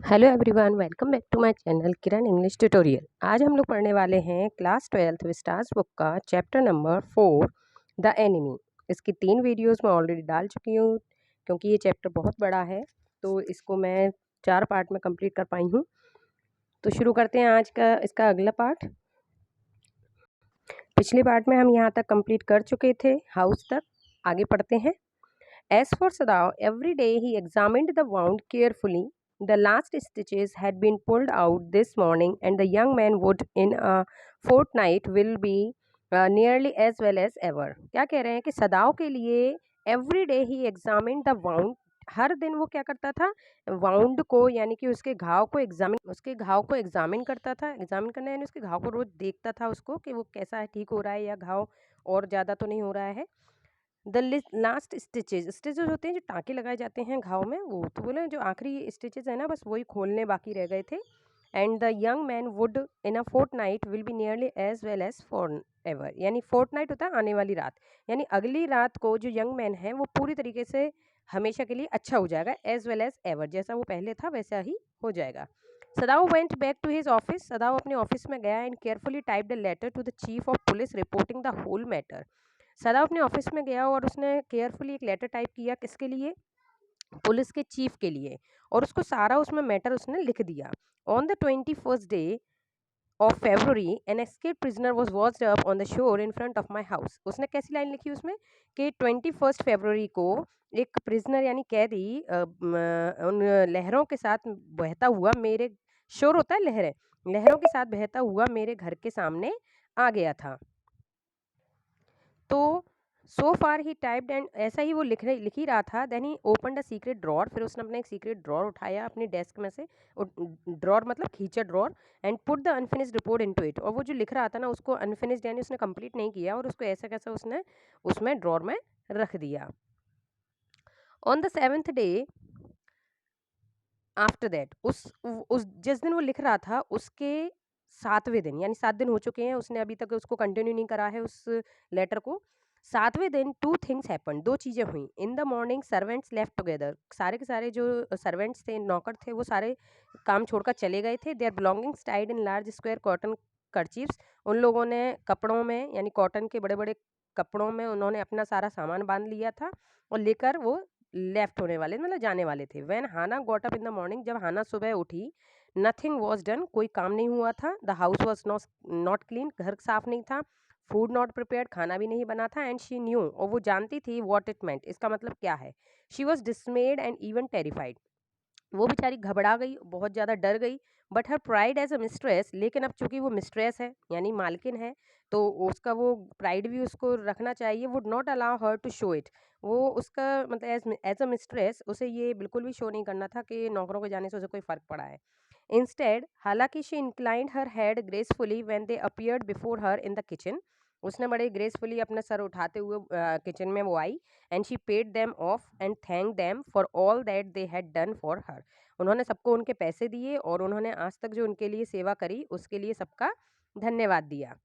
Hello everyone, welcome back to my channel Kiran English tutorial. आज हम लोग पढ़ने वाले हैं क्लास 12th विस्टास बुक का चैप्टर नंबर 4 द एनिमी। इसकी 3 वीडियोस मैं ऑलरेडी डाल चुकी हूँ क्योंकि ये चैप्टर बहुत बड़ा है, तो इसको मैं 4 पार्ट में कंप्लीट कर पाई हूँ। तो शुरू करते हैं आज का इसका अगला पार्ट। पिछले पार्ट में हम यहाँ तक कंप्लीट कर चुके थे, हाउस तक। आगे पढ़ते हैं। As for Sadao, every day he examined the wound carefully. The last stitches had been pulled out this morning, and the young man would, in a fortnight, will be nearly as well as ever. क्या कह रहे हैं कि सदाओ के लिए every day he examined the wound. हर दिन वो क्या करता था, वाउंड को यानी कि उसके घाव को एग्जामिन करता था। एग्जामिन करना यानी उसके घाव को रोज देखता था उसको कि वो कैसा है, ठीक हो रहा है या घाव और ज़्यादा तो नहीं हो रहा है। द लास्ट स्टिचेज होते हैं जो टाँके लगाए जाते हैं घाव में, वो तो बोले जो आखिरी स्टिचेज है ना, बस वही खोलने बाकी रह गए थे। And the young man would in a fortnight will be nearly as well as for ever, यानी फोर्टनाइट होता है आने वाली रात, यानी अगली रात को जो यंग मैन है वो पूरी तरीके से हमेशा के लिए अच्छा हो जाएगा। एज वेल एज एवर, जैसा वो पहले था वैसा ही हो जाएगा। Sadao went back to his office. Sadao अपने ऑफिस में गया and carefully typed a letter to the chief of police reporting the whole matter. Sadao अपने ऑफिस में गया और उसने केयरफुली एक लेटर टाइप किया, किसके लिए? पुलिस के चीफ के लिए, और उसको सारा उसमें मैटर उसने लिख दिया। On the 21st day of February an escape prisoner was watched up on the शोर in front of my house. उसने कैसी लाइन लिखी उसमें कि 21 फरवरी को एक प्रिजनर यानी कैदी उन लहरों के साथ बहता हुआ मेरे, शोर होता है लहरें, लहरों के साथ बहता हुआ मेरे घर के सामने आ गया था। तो सो फार ही टाइप्ड एंड ऐसा ही वो लिख ही रहा था। Then he open a secret drawer, फिर उसने अपना एक सीक्रेट ड्रॉर उठाया अपनी डेस्क में से, ड्रॉर मतलब खींचा drawer, and put the unfinished report into it. और वो जो लिख रहा था ना उसको अनफिनिश्ड यानी उसने कंप्लीट नहीं किया, और उसको ऐसा कैसा उसने उसमें ड्रॉर में रख दिया। On the 7th day after that, उस जिस दिन वो लिख रहा था उसके 7वें दिन, यानी 7 दिन हो चुके हैं, उसने अभी तक उसको कंटिन्यू नहीं करा है उस लेटर को। 7वें दिन 2 थिंग्स हैपन, 2 चीज़ें हुई। इन the morning servants left together, सारे के सारे जो सर्वेंट्स थे, नौकर थे, वो सारे काम छोड़कर चले गए थे। Their belongings tied in large square cotton kerchiefs, उन लोगों ने कपड़ों में यानी कॉटन के बड़े बड़े कपड़ों में उन्होंने अपना सारा सामान बांध लिया था और लेकर वो लेफ्ट होने वाले, मतलब जाने वाले थे। When Hana got up in the morning, जब हाना सुबह उठी, नथिंग वॉज डन, कोई काम नहीं हुआ था। The house was not clean, घर साफ नहीं था। फूड नॉट प्रिपेयर्ड, खाना भी नहीं बना था। एंड शी न्यू, और वो जानती थी व्हाट इट मेंट, इसका मतलब क्या है। She was dismayed and even terrified, वो बेचारी घबरा गई, बहुत ज़्यादा डर गई। But her pride as a mistress, लेकिन अब चूंकि वो मिस्ट्रेस है यानी मालकिन है, तो उसका वो प्राइड भी उसको रखना चाहिए। Would not allow her to show it, वो उसका मतलब एज अ मिस्ट्रेस उसे ये बिल्कुल भी शो नहीं करना था कि नौकरों के जाने से उसे कोई फ़र्क पड़ा है। इंस्टेड, हालांकि she inclined her head gracefully when they appeared before her in the kitchen, उसने बड़े ग्रेसफुली अपना सर उठाते हुए किचन में वो आई। And she paid them off and thank them for all that they had done for her, उन्होंने सबको उनके पैसे दिए और उन्होंने आज तक जो उनके लिए सेवा करी उसके लिए सबका धन्यवाद दिया।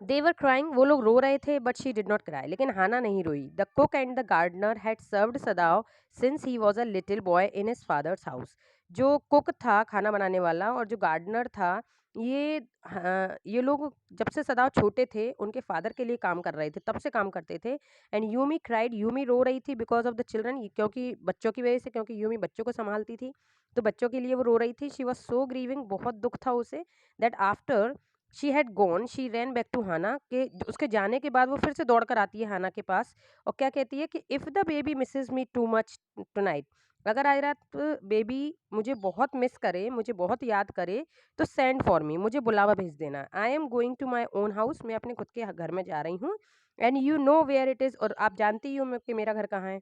दे वर क्राइंग, वो लोग रो रहे थे, but she did not cry, लेकिन हाना नहीं रोई। The cook and the gardener had served Sadao since he was a little boy in his father's house, जो कुक था खाना बनाने वाला और जो गार्डनर था, ये लोग जब से सदाओ छोटे थे उनके फादर के लिए काम कर रहे थे, तब से काम करते थे। एंड यूमी क्राइड, यूमी रो रही थी बिकॉज ऑफ द चिल्ड्रन, क्योंकि बच्चों की वजह से, क्योंकि यूमी बच्चों को संभालती थी तो बच्चों के लिए वो रो रही थी। शी वॉज सो ग्रीविंग, बहुत दुख था उसे। That after she had gone she ran back to Hana, के उसके जाने के बाद वो फिर से दौड़ कर आती है हाना के पास और क्या कहती है कि if the baby misses me too much tonight, अगर आज रात बेबी मुझे बहुत मिस करे, मुझे बहुत याद करे, तो सेंड फॉर मी, मुझे बुलावा भेज देना। I am going to my own house, मैं अपने खुद के घर में जा रही हूँ। And you know where it is, और आप जानती हो कि मेरा घर कहाँ है।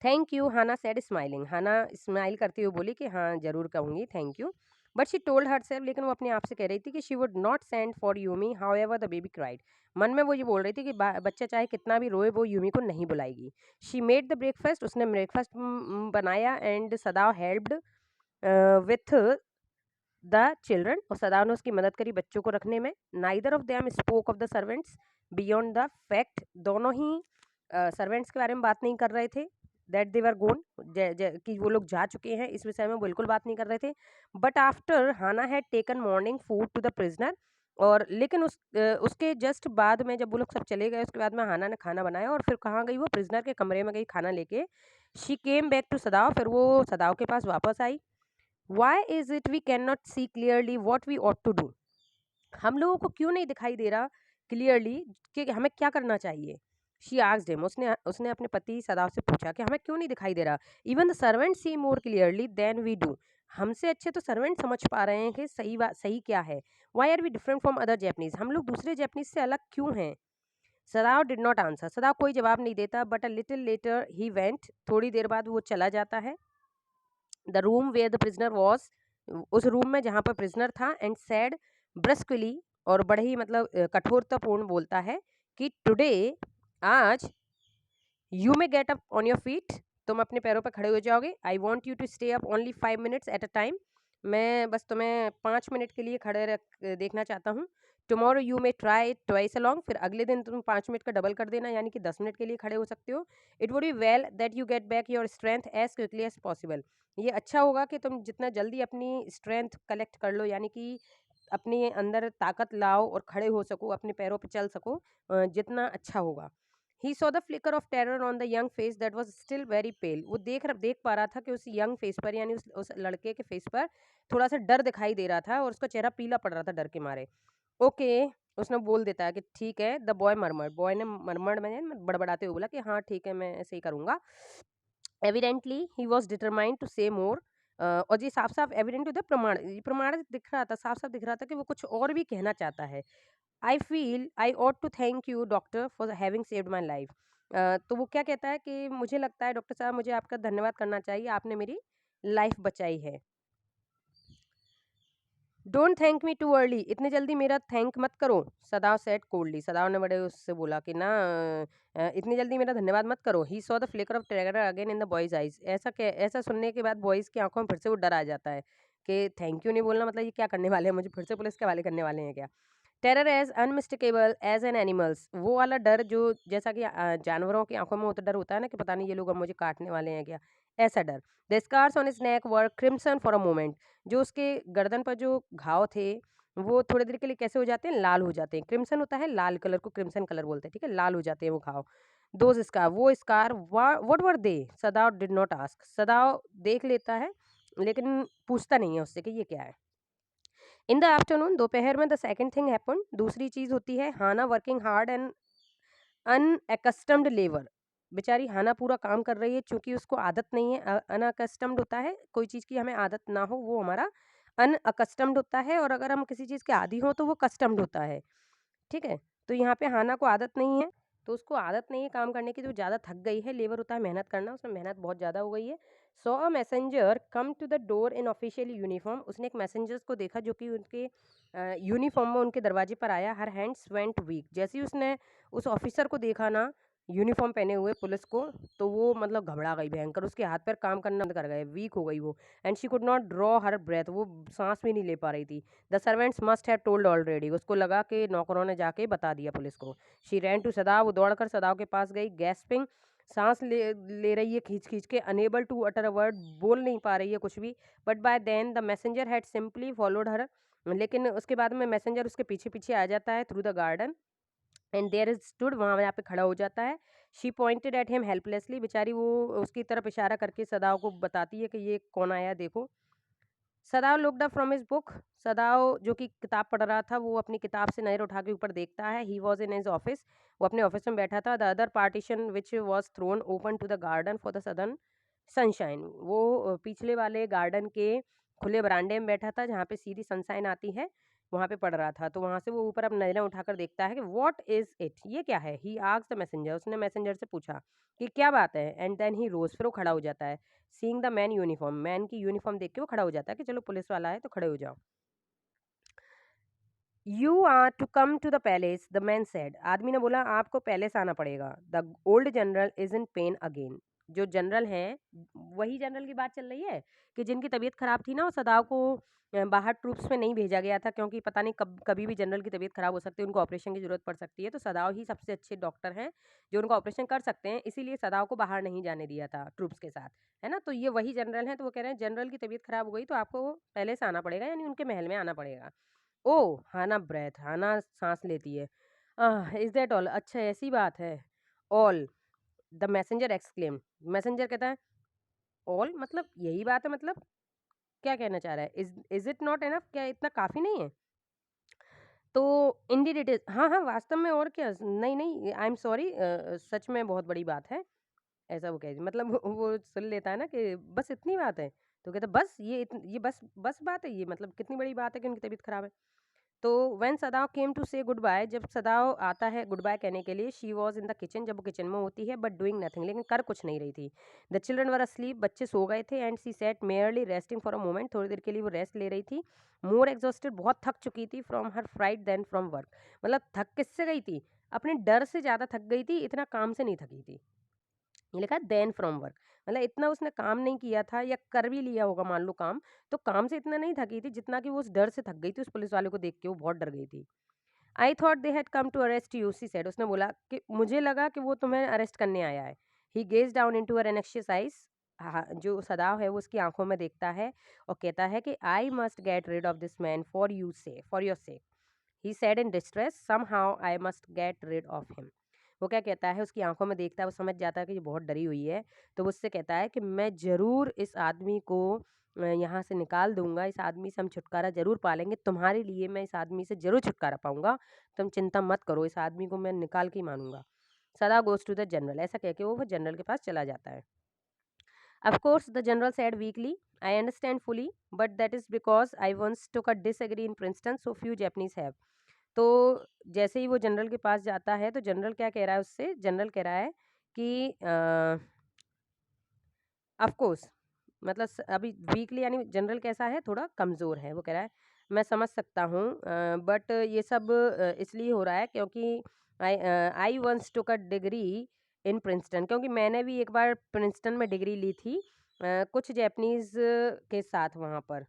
Thank you, Hana said smiling, Hana smile करती हुए बोली कि हाँ ज़रूर कहूँगी, thank you. But she told herself, लेकिन वो अपने आप से कह रही थी कि she would not send for Yumi how ever the baby cried, मन में वो ये बोल रही थी कि बच्चा चाहे कितना भी रोए वो यूमी को नहीं बुलाएगी। शी मेड द ब्रेकफास्ट, उसने ब्रेकफास्ट बनाया। And सदाव helped with the children, और सदाव ने उसकी मदद करी बच्चों को रखने में। Neither of them spoke of the servants beyond the fact, दोनों ही सर्वेंट्स के बारे में बात नहीं कर रहे थे दैट दे वर गोन, कि वो लोग जा चुके हैं, इस विषय में बिल्कुल बात नहीं कर रहे थे। But after Hana had taken morning food to the prisoner, और लेकिन उसके जस्ट बाद में जब वो लोग सब चले गए, उसके बाद में हाना ने खाना बनाया और फिर कहाँ गई, वो प्रिजनर के कमरे में गई खाना लेके। She came back to Sadao, फिर वो सदाव के पास वापस आई। Why is it we can not see clearly what we ought to do, हम लोगों को क्यों नहीं दिखाई दे रहा क्लियरली कि हमें क्या करना चाहिए। शी आस्क्ड हिम, उसने उसने अपने पति सदाव से पूछा कि हमें क्यों नहीं दिखाई दे रहा। Even the servant see more clearly than we do, हमसे अच्छे तो सर्वेंट समझ पा रहे हैं कि सही बात सही क्या है। Why are we different from other Japanese, हम लोग दूसरे जैपनीज से अलग क्यों हैं। Sadao did not answer, Sadao कोई जवाब नहीं देता। But a little later he went, थोड़ी देर बाद वो चला जाता है। The room where the prisoner was, उस रूम में जहाँ पर प्रिजनर था। एंड सैड ब्रस्कली, और बड़े ही मतलब कठोरतापूर्ण बोलता है कि टुडे, आज, you may get up on your feet, तुम अपने पैरों पर खड़े हो जाओगे। I want you to stay up only 5 minutes at a time, मैं बस तुम्हें 5 मिनट के लिए खड़े रख देखना चाहता हूँ। Tomorrow you may try it twice along, फिर अगले दिन तुम 5 मिनट का डबल कर देना, यानी कि 10 मिनट के लिए खड़े हो सकते हो। It would be well that you get back your strength as quickly as possible, ये अच्छा होगा कि तुम जितना जल्दी अपनी स्ट्रेंथ कलेक्ट कर लो, यानी कि अपने अंदर ताकत लाओ और खड़े हो सको, अपने पैरों पर चल सको, जितना अच्छा होगा। He saw the flicker of terror on the young face that was still very pale, वो देख पा रहा था कि उस यंग फेस पर, यानी उस लड़के के फेस पर थोड़ा सा डर दिखाई दे रहा था और उसका चेहरा पीला पड़ रहा था डर के मारे। ओके, उसने बोल देता है कि ठीक है। द बॉय मरमर्ड, बॉय ने मरमर्ड में बड़बड़ाते हुए बोला कि हाँ ठीक है, मैं ऐसे ही करूंगा। Evidently he was determined to say more, और ये साफ साफ एविडेंट होता है, प्रमाण, ये प्रमाण दिख रहा था, साफ साफ दिख रहा था कि वो कुछ और भी कहना चाहता है। I feel I ought to thank you doctor for having saved my life, तो वो क्या कहता है कि मुझे लगता है डॉक्टर साहब, मुझे आपका धन्यवाद करना चाहिए, आपने मेरी लाइफ बचाई है। Don't thank me too early, इतनी जल्दी मेरा थैंक मत करो। सदाव सेड कोल्डली, सदाव ने बड़े उससे बोला कि ना इतनी जल्दी मेरा धन्यवाद मत करो। He saw the flicker of terror again in the boy's eyes, ऐसा सुनने के बाद बॉयज की आंखों में फिर से वो डर आ जाता है कि थैंक यू नहीं बोलना, मतलब ये क्या करने वाले हैं, मुझे फिर से पुलिस के हवाले करने वाले हैं क्या। Terror as unmistakable as an animals, वो वाला डर जो जैसा कि जानवरों की आंखों में वो तो डर होता है ना कि पता नहीं ये लोग अब मुझे काटने वाले हैं क्या, ऐसा डर। The scars on his neck were crimson for a moment, जो उसके गर्दन पर जो घाव थे वो थोड़ी देर के लिए कैसे हो जाते हैं, लाल हो जाते हैं। क्रिम्सन होता है लाल कलर को, क्रिम्सन कलर बोलते हैं, ठीक है, लाल हो जाते हैं वो घाव। दोज स्कार, वो scar, what were they, सदाव did not ask, सदाव देख लेता है लेकिन पूछता नहीं है उससे कि ये क्या है। इन द आफ्टरनून, दोपहर में, द सेकंड थिंग हैपन, दूसरी चीज होती है। हाना वर्किंग हार्ड एंड अनएकस्टम्ड लेबर, बेचारी हाना पूरा काम कर रही है, चूंकि उसको आदत नहीं है। अनअकस्टम्ड होता है कोई चीज़ की हमें आदत ना हो, वो हमारा अनअकस्टम्ड होता है, और अगर हम किसी चीज़ के आदी हो तो वो कस्टम्ड होता है, ठीक है। तो यहाँ पे हाना को आदत नहीं है, तो उसको आदत नहीं है काम करने की, तो ज़्यादा थक गई है। लेबर होता है मेहनत करना, उसमें मेहनत बहुत ज़्यादा हो गई है। So a messenger come to the door in official uniform, उसने एक मैसेंजर्स को देखा जो कि उनके यूनिफॉर्म में उनके दरवाजे पर आया। हर हैंड्स वेंट वीक, जैसे ही उसने उस ऑफिसर को देखा ना यूनिफॉर्म पहने हुए पुलिस को, तो वो मतलब घबरा गई भयंकर, उसके हाथ पैर काम करना बंद कर गए, वीक हो गई वो। And she could not draw her breath, वो सांस भी नहीं ले पा रही थी। The servants must have told already, उसको लगा कि नौकरों ने जाके बता दिया पुलिस को। शी रैन टू सदाव, वो दौड़कर सदाव के पास गई। गैस्पिंग, सांस ले रही है खींच खींच के। Unable to utter a word, बोल नहीं पा रही है कुछ भी। But by then the messenger had simply followed her, लेकिन उसके बाद में मैसेंजर उसके पीछे पीछे आ जाता है through the garden. And there is stood, वहाँ यहाँ पे खड़ा हो जाता है। She pointed at him helplessly, बेचारी वो उसकी तरफ इशारा करके सदाव को बताती है कि ये कौन आया देखो। सदाव looked up from his book, सदाव जो कि किताब पढ़ रहा था वो अपनी किताब से नज़र उठा के ऊपर देखता है। He was in his office, वो अपने ऑफिस में बैठा था। The other partition which was thrown open to the garden for the southern sunshine, वो पिछले वाले गार्डन के खुले बरामदे में बैठा था जहाँ पे सीधी सनशाइन आती है, वहाँ पे पढ़ रहा था। तो वहाँ से वो ऊपर अब नजरें उठाकर देखता है कि व्हाट इज इट, ये क्या है। ही आस्क्ड द मैसेंजर, उसने मैसेंजर से पूछा कि क्या बात है। एंड देन ही रोज, फिर वो खड़ा हो जाता है। Seeing the man uniform, man की यूनिफॉर्म देख के वो खड़ा हो जाता है कि चलो पुलिस वाला है तो खड़े हो जाओ। You are to come to the palace, the man said, आदमी ने बोला आपको पैलेस आना पड़ेगा। The old general is in pain again, जो जनरल हैं, वही जनरल की बात चल रही है कि जिनकी तबीयत खराब थी ना, वो सदाव को बाहर ट्रूप्स में नहीं भेजा गया था, क्योंकि पता नहीं कब कभी भी जनरल की तबीयत खराब हो सकती है, उनको ऑपरेशन की जरूरत पड़ सकती है। तो सदाव ही सबसे अच्छे डॉक्टर हैं जो उनका ऑपरेशन कर सकते हैं, इसीलिए सदाव को बाहर नहीं जाने दिया था ट्रूप्स के साथ, है ना। तो ये वही जनरल हैं, तो वो कह रहे हैं जनरल की तबीयत खराब हो गई तो आपको पहले से आना पड़ेगा, यानी उनके महल में आना पड़ेगा। ओह! हाना ब्रेथ, हाना साँस लेती है। Is that all? अच्छा ऐसी बात है। All, the messenger exclaimed. Messenger कहता है, ऑल मतलब यही बात है, मतलब क्या कहना चाह रहा है? Is it not enough? क्या इतना काफ़ी नहीं है? तो इंडीड इट इज़, हाँ, हाँ, वास्तव में और क्या? नहीं, नहीं, आई एम सॉरी, सच में बहुत बड़ी बात है। ऐसा वो कह मतलब वो सुन लेता है ना कि बस इतनी बात है, तो कहता है बस ये बस बस बात है ये, मतलब कितनी बड़ी बात है कि उनकी तबीयत खराब है। तो व्हेन सदाव केम टू से गुड बाय, जब सदाव आता है गुड बाय कहने के लिए, she was in the kitchen, जब वो किचन में होती है, बट डूइंग नथिंग, लेकिन कर कुछ नहीं रही थी। द चिल्ड्रन वर अस्लीप, बच्चे सो गए थे, and she sat merely resting for a moment, थोड़ी देर के लिए वो रेस्ट ले रही थी। मोर एग्जॉस्टेड, बहुत थक चुकी थी, from her fright than from work, मतलब थक किससे गई थी? अपने डर से ज़्यादा थक गई थी, इतना काम से नहीं थकी थी। ये लिखा देन फ्रॉम वर्क, मतलब इतना उसने काम नहीं किया था, या कर भी लिया होगा मान लो काम, तो काम से इतना नहीं थकी थी जितना कि वो उस डर से थक गई थी, उस पुलिस वाले को देख के वो बहुत डर गई थी। I thought they had come to arrest you, she said, उसने बोला कि मुझे लगा कि वो तुम्हें अरेस्ट करने आया है। He gaze down into her anxious eyes, हाँ, जो सदाव है वो उसकी आंखों में देखता है और कहता है कि I must get rid of this man for you say, for your sake. He said in distress, somehow I must get rid of him. वो क्या कहता है, उसकी आंखों में देखता है, वो समझ जाता है कि ये बहुत डरी हुई है, तो वो उससे कहता है कि मैं ज़रूर इस आदमी को यहाँ से निकाल दूंगा, इस आदमी से हम छुटकारा ज़रूर पा लेंगे, तुम्हारे लिए मैं इस आदमी से ज़रूर छुटकारा पाऊंगा, तुम चिंता मत करो, इस आदमी को मैं निकाल के ही मानूंगा। सदा गोज टू द जनरल, ऐसा कह के वो जनरल के पास चला जाता है। Of course, the general said weakly, I understand fully, but that is because I once took a disagree in Princeton, so few Japanese have. तो जैसे ही वो जनरल के पास जाता है, तो जनरल क्या कह रहा है उससे? जनरल कह रहा है कि ऑफ कोर्स, मतलब अभी वीकली यानी जनरल कैसा है, थोड़ा कमज़ोर है। वो कह रहा है मैं समझ सकता हूँ, बट ये सब इसलिए हो रहा है क्योंकि I once took a degree in Princeton, क्योंकि मैंने भी एक बार प्रिंसटन में डिग्री ली थी कुछ जैपनीज़ के साथ वहाँ पर।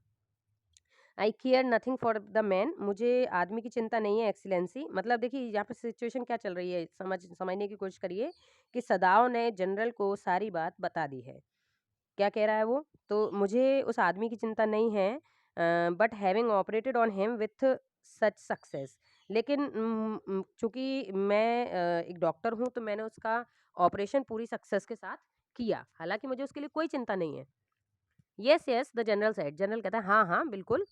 I care nothing for the man, मुझे आदमी की चिंता नहीं है एक्सीलेंसी। मतलब देखिए यहाँ पे सिचुएशन क्या चल रही है, समझने की कोशिश करिए कि सदाव ने जनरल को सारी बात बता दी है। क्या कह रहा है वो? तो मुझे उस आदमी की चिंता नहीं है, but having operated on him with such success, लेकिन चूंकि मैं एक डॉक्टर हूँ, तो मैंने उसका ऑपरेशन पूरी सक्सेस के साथ किया, हालांकि मुझे उसके लिए कोई चिंता नहीं है। Yes yes, the general said, general कहता है हाँ हाँ बिल्कुल।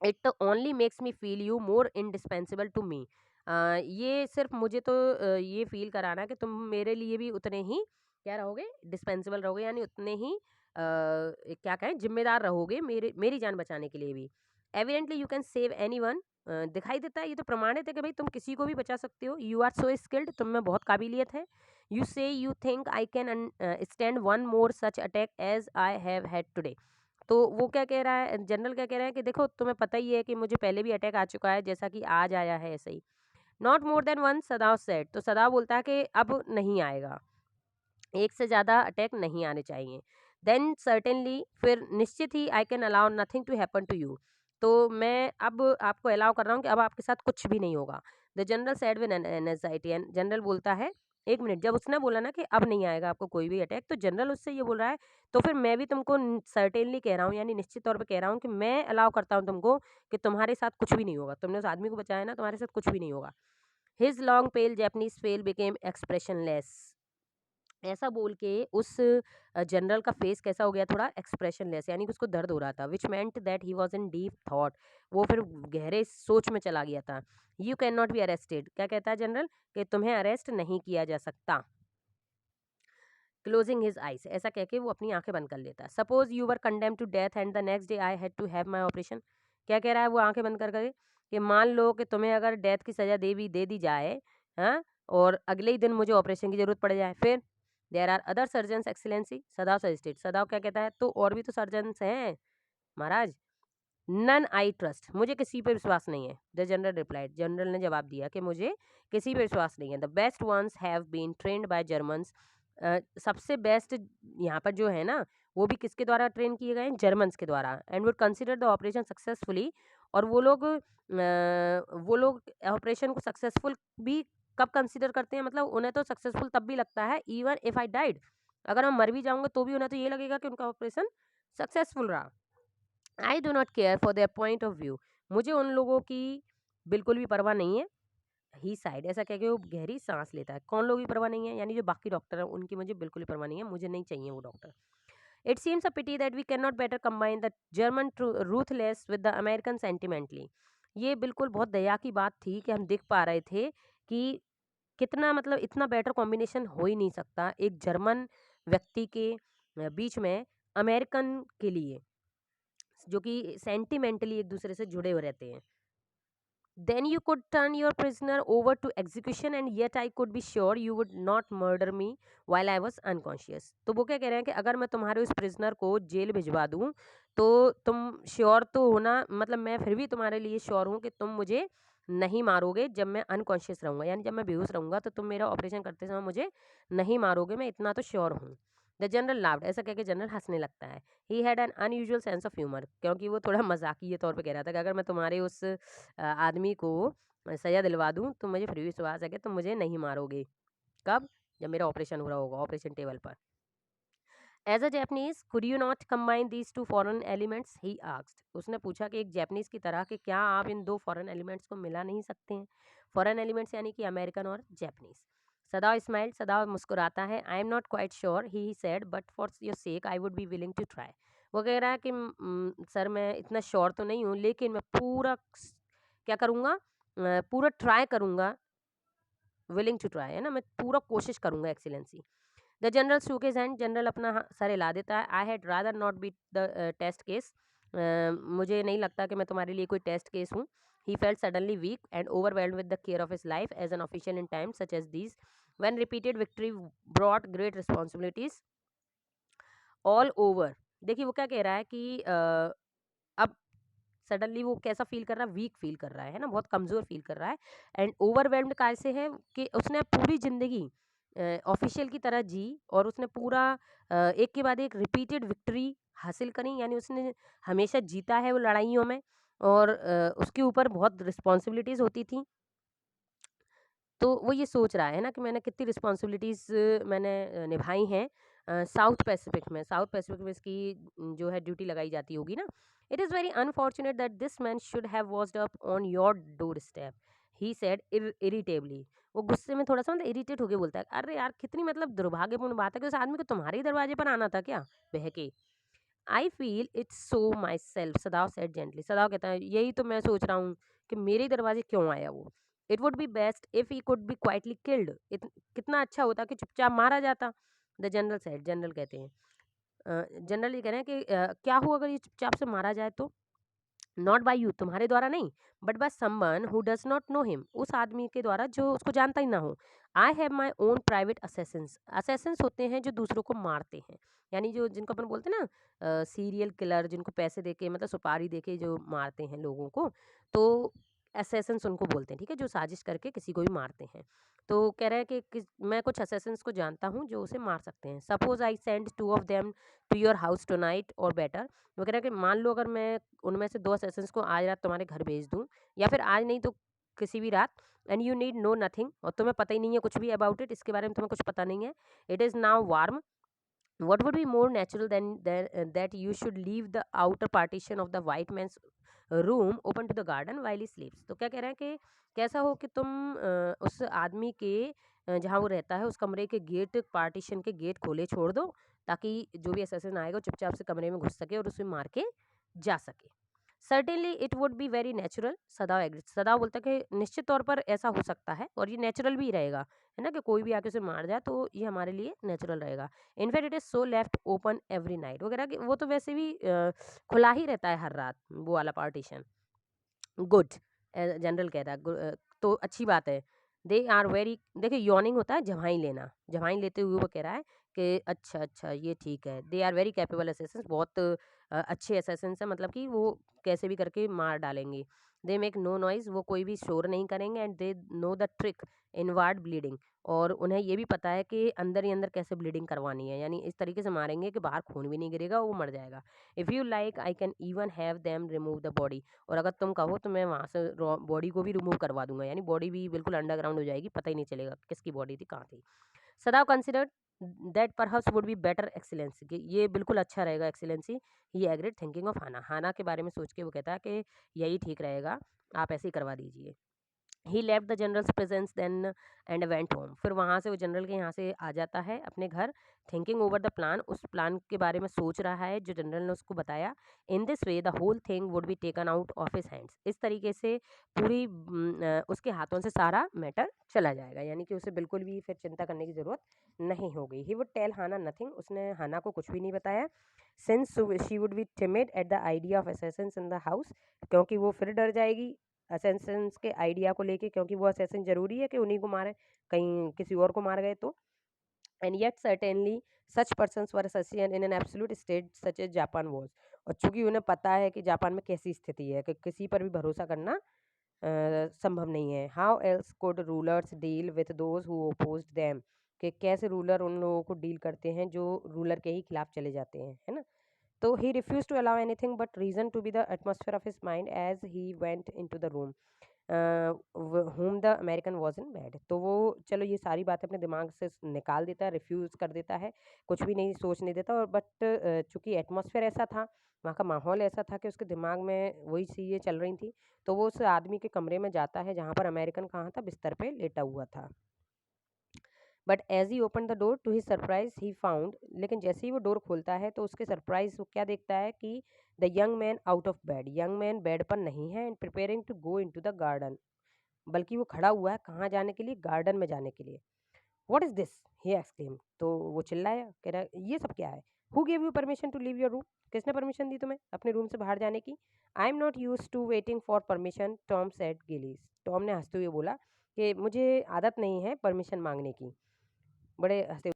It only makes me feel you more indispensable to me, ये सिर्फ मुझे तो ये फील कराना कि तुम मेरे लिए भी उतने ही क्या रहोगे, डिस्पेंसिबल रहोगे, यानी उतने ही क्या कहें, जिम्मेदार रहोगे मेरी जान बचाने के लिए भी। Evidently you can save any one, दिखाई देता है, ये तो प्रमाणित है कि भाई तुम किसी को भी बचा सकते हो। यू आर सो स्किल्ड, तुम में बहुत काबिलियत है। You say you think I can stand one more such attack as I have had today. तो वो क्या कह रहा है, जनरल क्या कह रहा है कि देखो तुम्हें पता ही है कि मुझे पहले भी अटैक आ चुका है, जैसा कि आज आया है ऐसे ही। Not more than one, Sadao said, तो सदाव बोलता है कि अब नहीं आएगा, एक से ज़्यादा अटैक नहीं आने चाहिए। देन सर्टेनली, फिर निश्चित ही, I can allow nothing to happen to you, तो मैं अब आपको अलाउ कर रहा हूँ कि अब आपके साथ कुछ भी नहीं होगा। The general sad with anxiety, and general बोलता है, एक मिनट, जब उसने बोला ना कि अब नहीं आएगा आपको कोई भी अटैक, तो जनरल उससे ये बोल रहा है तो फिर मैं भी तुमको सर्टेनली कह रहा हूँ, यानी निश्चित तौर पे कह रहा हूँ कि मैं अलाउ करता हूँ तुमको कि तुम्हारे साथ कुछ भी नहीं होगा, तुमने उस आदमी को बचाया ना, तुम्हारे साथ कुछ भी नहीं होगा। हिज लॉन्ग पेल जैपनीज फेल बिकेम एक्सप्रेशनलेस, ऐसा बोल के उस जनरल का फेस कैसा हो गया, थोड़ा एक्सप्रेशनलेस, यानी कि उसको दर्द हो रहा था, which meant that he was in deep thought, वो फिर गहरे सोच में चला गया था। You can not be arrested, क्या कहता है जनरल, कि तुम्हें अरेस्ट नहीं किया जा सकता। क्लोजिंग हिज आइज, ऐसा कह के वो अपनी आंखें बंद कर लेता है। Suppose you were condemn to death and the next day I had to have my operation, क्या कह रहा है वो आंखें बंद कर करके, कि मान लो कि तुम्हें अगर डेथ की सजा दे दी जाए, हाँ, और अगले ही दिन मुझे ऑपरेशन की जरूरत पड़ जाए, फिर there are other surgeons excellency, Sadao suggested, Sadao क्या कहता है, तो और भी तो सर्जन्स हैं महाराज। नन आई ट्रस्ट, मुझे किसी पे विश्वास नहीं है। द जनरल रिप्लाइड, जनरल ने जवाब दिया कि मुझे किसी पे विश्वास नहीं है। The best ones have been trained by Germans, सबसे बेस्ट यहाँ पर जो है ना, वो भी किसके द्वारा ट्रेन किए गए हैं, जर्मन्स के द्वारा, and would consider the operation successfully. और वो लोग ऑपरेशन को सक्सेसफुल भी कब कंसिडर करते हैं, मतलब उन्हें तो सक्सेसफुल तब भी लगता है इवन इफ आई डाइड, अगर मैं मर भी जाऊंगा तो भी उन्हें तो ये लगेगा कि उनका ऑपरेशन सक्सेसफुल रहा। I do not care for their point of view, मुझे उन लोगों की बिल्कुल भी परवाह नहीं है। ही साइड, ऐसा कह के वो गहरी सांस लेता है। कौन लोग भी परवाह नहीं है, यानी जो बाकी डॉक्टर हैं उनकी मुझे बिल्कुल भी परवाह नहीं है, मुझे नहीं चाहिए वो doctor. It seems a pity that we can not better combine the German ruthless with the American sentimentally. ये बिल्कुल बहुत दया की बात थी कि हम देख पा रहे थे कि कितना, मतलब इतना बेटर कॉम्बिनेशन हो ही नहीं सकता एक जर्मन व्यक्ति के बीच में अमेरिकन के लिए, जो कि सेंटिमेंटली एक दूसरे से जुड़े हुए रहते हैं। Then you could turn your prisoner over to execution and yet I could be sure you would not murder me while I was unconscious। तो वो क्या कह रहे हैं कि अगर मैं तुम्हारे उस प्रिजनर को जेल भिजवा दूं तो तुम श्योर तो होना, मतलब मैं फिर भी तुम्हारे लिए श्योर हूं कि तुम मुझे नहीं मारोगे जब मैं अनकॉन्शियस रहूंगा, यानी जब मैं बेहोश रहूंगा तो तुम मेरा ऑपरेशन करते समय मुझे नहीं मारोगे, मैं इतना तो श्योर हूँ। द जनरल लाफ्ड, ऐसा कह के जनरल हंसने लगता है। He had an unusual sense of humour, क्योंकि वो थोड़ा मजाकिया तौर पे कह रहा था कि अगर मैं तुम्हारे उस आदमी को सजा दिलवा दूं तो मुझे फिर भी विश्वास है कि तुम मुझे नहीं मारोगे। कब? जब मेरा ऑपरेशन हो रहा होगा ऑपरेशन टेबल पर। As a Japanese could you not combine these two foreign elements, he asked, उसने पूछा कि एक जैपनीज की तरह कि क्या आप इन दो फॉरेन एलिमेंट्स को मिला नहीं सकते हैं। फॉरेन एलिमेंट्स यानी कि अमेरिकन और जैपनीज। सदाव स्माइल, सदाव मुस्कुराता है। I am not quite sure he said, but for your sake I would be willing to try. वो कह रहा है कि सर मैं इतना श्योर तो नहीं हूँ, लेकिन मैं पूरा क्या करूँगा, पूरा ट्राई करूँगा। विलिंग टू ट्राई है ना, मैं पूरा कोशिश करूँगा excellency. The general shook his hand, general अपना सर हिला देता है। I had rather not be the test case, मुझे नहीं लगता कि मैं तुम्हारे लिए कोई टेस्ट केस हूँ। He felt suddenly weak and overwhelmed with the care of his life as an official in times such as these when repeated victory brought great responsibilities all over. देखिए वो क्या कह रहा है कि अब सडनली वो कैसा फील कर रहा है, वीक फील कर रहा है ना, बहुत कमज़ोर फील कर रहा है। एंड ओवरवेल्म्ड कैसे है कि उसने पूरी ज़िंदगी ऑफिशियल की तरह जी, और उसने पूरा एक के बाद एक रिपीटेड विक्ट्री हासिल करी, यानी उसने हमेशा जीता है वो लड़ाइयों में, और उसके ऊपर बहुत रिस्पॉन्सिबिलिटीज़ होती थी। तो वो ये सोच रहा है ना कि मैंने कितनी रिस्पॉन्सिबिलिटीज़ मैंने निभाई हैं साउथ पैसिफिक में। साउथ पैसिफिक में इसकी जो है ड्यूटी लगाई जाती होगी ना। It is very unfortunate that this man should have washed up on your doorstep, he said irritably. वो गुस्से में थोड़ा सा मतलब इरिटेट होकर बोलता है, अरे यार कितनी मतलब दुर्भाग्यपूर्ण बात है कि उस आदमी को तुम्हारे ही दरवाजे पर आना था क्या, बहके। I feel it's so my self, सदाव said gently. सदाव कहता है यही तो मैं सोच रहा हूँ कि मेरे दरवाजे क्यों आया वो। It would B best if he could be quietly killed, कितना अच्छा होता कि चुपचाप मारा जाता। द जनरल सेड, जनरल कहते हैं, जनरल ये कह रहे हैं कि क्या हुआ अगर ये चुपचाप से मारा जाए तो। नॉट बाय यू, तुम्हारे द्वारा नहीं, but by someone who does not know him, उस आदमी के द्वारा जो उसको जानता ही ना हो। I have my own private Assassin's, Assassin's होते हैं जो दूसरों को मारते हैं, यानी जो जिनको अपन बोलते हैं ना सीरियल किलर, जिनको पैसे देके मतलब सुपारी देके जो मारते हैं लोगों को, तो असेसिन्स उनको बोलते हैं, ठीक है, जो साजिश करके किसी को भी मारते हैं। तो कह रहे हैं कि मैं कुछ असेसिन्स को जानता हूँ जो उसे मार सकते हैं। Suppose I send two of them to your house tonight or better, वो कह रहा है कि मान लो अगर मैं उनमें से 2 असेसिन्स को आज रात तुम्हारे घर भेज दूँ, या फिर आज नहीं तो किसी भी रात, and you need know nothing, और तुम्हें पता ही नहीं है कुछ भी अबाउट इट, इसके बारे में तुम्हें कुछ पता नहीं है। It is now warm, what would be more natural than that you should leave the outer partition of the white man's room open to the garden while he sleeps। तो क्या कह रहे हैं कि कैसा हो कि तुम उस आदमी के जहाँ वो रहता है उस कमरे के गेट, पार्टीशन के गेट खोले छोड़ दो, ताकि जो भी असैसिन आएगा वो चुपचाप से कमरे में घुस सके और उसे मार के जा सके। Certainly it would be very natural, Sadao agree, Sadao बोलता है कि निश्चित तौर पर ऐसा हो सकता है और ये नेचुरल भी रहेगा, है ना, कि कोई भी आके उसे मार जाए तो ये हमारे लिए नेचुरल रहेगा। In fact it is so left open every night, वगैरह कि वो तो वैसे भी खुला ही रहता है हर रात वो वाला पार्टीशन। गुड, जनरल कह रहा है तो अच्छी बात है। दे आर वेरी, देखिए यॉर्निंग होता है झमाई लेना, झमाई लेते हुए वो कह रहा है कि अच्छा, अच्छा ये ठीक है। They are very capable assassins, बहुत अच्छे असैसिन्स हैं, मतलब कि वो कैसे भी करके मार डालेंगे। दे मेक नो नॉइज़, वो कोई भी शोर नहीं करेंगे, and they know the trick inward bleeding, और उन्हें ये भी पता है कि अंदर ही अंदर कैसे ब्लीडिंग करवानी है, यानी इस तरीके से मारेंगे कि बाहर खून भी नहीं गिरेगा, वो मर जाएगा। If you like I can even have them remove the body, और अगर तुम कहो तो मैं वहाँ से बॉडी को भी रिमूव करवा दूंगा, यानी बॉडी भी बिल्कुल अंडरग्राउंड हो जाएगी, पता ही नहीं चलेगा किसकी बॉडी थी, कहाँ थी। Sadao considered that perhaps would be better Excellency, कि ये बिल्कुल अच्छा रहेगा Excellency. He agreed thinking of Hana, Hana के बारे में सोच के वो कहता है कि यही ठीक रहेगा, आप ऐसे ही करवा दीजिए। He left the general's presence then and went home, फिर वहाँ से वो जनरल के यहाँ से आ जाता है अपने घर। थिंकिंग ओवर द प्लान, उस प्लान के बारे में सोच रहा है जो जनरल ने उसको बताया। In this way the whole thing would be taken out of his hands, इस तरीके से पूरी उसके हाथों से सारा मैटर चला जाएगा, यानी कि उसे बिल्कुल भी फिर चिंता करने की ज़रूरत नहीं होगी। He would tell Hana nothing, उसने हाना को कुछ भी नहीं बताया। Since she would be timid at the idea of assassins in the house, क्योंकि वो फिर डर जाएगी असैसिन्स के आइडिया को लेके, क्योंकि वो असैसिन ज़रूरी है कि उन्हीं को मारे, कहीं किसी और को मार गए तो। And yet certainly such persons were assassin in an absolute state such as Japan was, और चूंकि उन्हें पता है कि जापान में कैसी स्थिति है कि किसी पर भी भरोसा करना संभव नहीं है। How else could rulers deal with those who opposed them, कि कैसे रूलर उन लोगों को डील करते हैं जो रूलर के ही खिलाफ चले जाते हैं, है ना। तो he refused to allow anything but reason to be the atmosphere of his mind as he went into the room whom the American was in bed। तो वो चलो ये सारी बातें अपने दिमाग से निकाल देता है, रिफ्यूज़ कर देता है, कुछ भी नहीं सोचने देता, और बट चूंकि एटमॉस्फेयर ऐसा था, वहाँ का माहौल ऐसा था कि उसके दिमाग में वही चीज़ें चल रही थी, तो वो उस आदमी के कमरे में जाता है जहाँ पर अमेरिकन कहाँ था, बिस्तर पे लेटा हुआ था। But as he open the door to he surprise he found, लेकिन जैसे ही वो डोर खोलता है तो उसके सरप्राइज वो क्या देखता है कि the young man out of bed, young man bed पर नहीं है, and preparing to go in to the garden, बल्कि वो खड़ा हुआ है कहाँ जाने के लिए, गार्डन में जाने के लिए। What is this, he exclaim, तो वो चिल्लाया, कह रहा ये सब क्या है। Who gave you permission to leave your room, किसने परमिशन दी तुम्हें अपने रूम से बाहर जाने की। I am not use to waiting for permission, Tom said gaily, Tom ने हंसते हुए बोला कि मुझे आदत नहीं है परमिशन मांगने की, बड़े हंसते।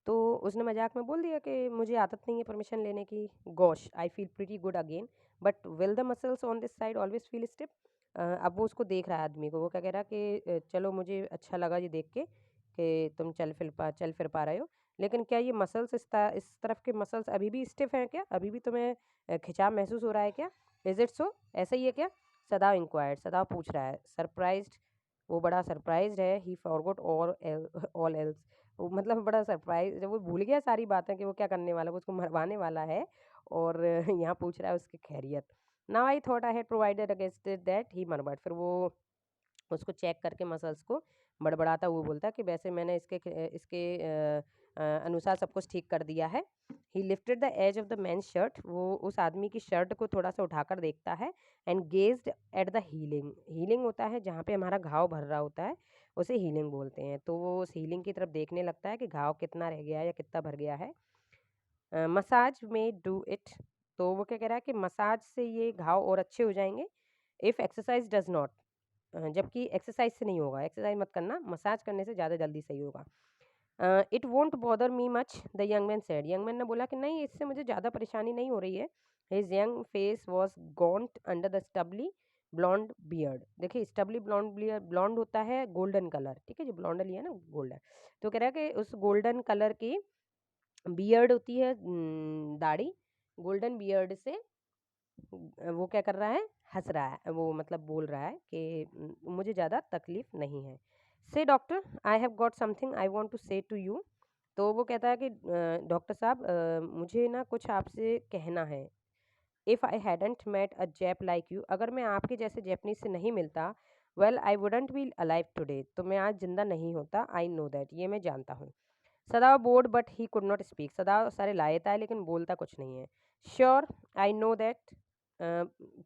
तो उसने मजाक में बोल दिया कि मुझे आदत नहीं है परमिशन लेने की। Gosh I feel pretty good again, but will the muscles on this side always feel stiff. अब वो उसको देख रहा है आदमी को, वो क्या कह रहा है कि चलो मुझे अच्छा लगा ये देख के कि तुम चल फिर पा रहे हो, लेकिन क्या ये मसल्स इस तरफ के मसल्स अभी भी स्टिफ हैं क्या, अभी भी तुम्हें खिंचाव महसूस हो रहा है क्या। इज इट सो, ऐसा ही है क्या। सदाव इंक्वायर्ड, सदाव पूछ रहा है। सरप्राइज्ड, वो बड़ा सरप्राइज्ड है। ही फॉरगॉट ऑल एल्स, वो मतलब बड़ा सरप्राइज, जब वो भूल गया सारी बातें कि वो क्या करने वाला है, वो उसको मरवाने वाला है, और यहाँ पूछ रहा है उसकी खैरियत। Now I thought I had provided against that he murmured, फिर वो उसको चेक करके मसल्स को बड़बड़ाता हुआ बोलता है कि वैसे मैंने इसके अनुसार सब कुछ ठीक कर दिया है। He lifted the edge of the man shirt, वो उस आदमी की शर्ट को थोड़ा सा उठाकर देखता है। And gazed at the healing, healing होता है जहाँ पे हमारा घाव भर रहा होता है, उसे हीलिंग बोलते हैं। तो वो उस हीलिंग की तरफ देखने लगता है कि घाव कितना रह गया है या कितना भर गया है। मसाज में डू इट, तो वो क्या कह रहा है कि मसाज से ये घाव और अच्छे हो जाएंगे। इफ़ एक्सरसाइज डज नॉट, जबकि एक्सरसाइज से नहीं होगा, एक्सरसाइज मत करना, मसाज करने से ज़्यादा जल्दी सही होगा। It won't bother me much, the young man said, young man ने बोला कि नहीं, इससे मुझे ज़्यादा परेशानी नहीं हो रही है। His young face was gaunt under the stubbly blond beard, देखिए स्टबली ब्लॉन्ड बियर्ड, ब्लॉन्ड होता है गोल्डन कलर, ठीक है, जो ब्लॉन्ड है ना गोल्डन। तो कह रहा है कि उस गोल्डन कलर की बियर्ड होती है, दाढ़ी, गोल्डन बियर्ड से वो क्या कर रहा है, हंस रहा है, वो मतलब बोल रहा है कि मुझे ज़्यादा तकलीफ नहीं है। Say doctor I have got something I want to say to you, तो वो कहता है कि डॉक्टर साहब मुझे ना कुछ आपसे कहना है। If I hadn't met a Jap like you, अगर मैं आपके जैसे जैपनीज से नहीं मिलता, well I wouldn't be alive today, तो मैं आज जिंदा नहीं होता। आई नो दैट, ये मैं जानता हूँ। सदाव board but he could not speak, सदाव सारे लायता है लेकिन बोलता कुछ नहीं है। श्योर आई नो दैट,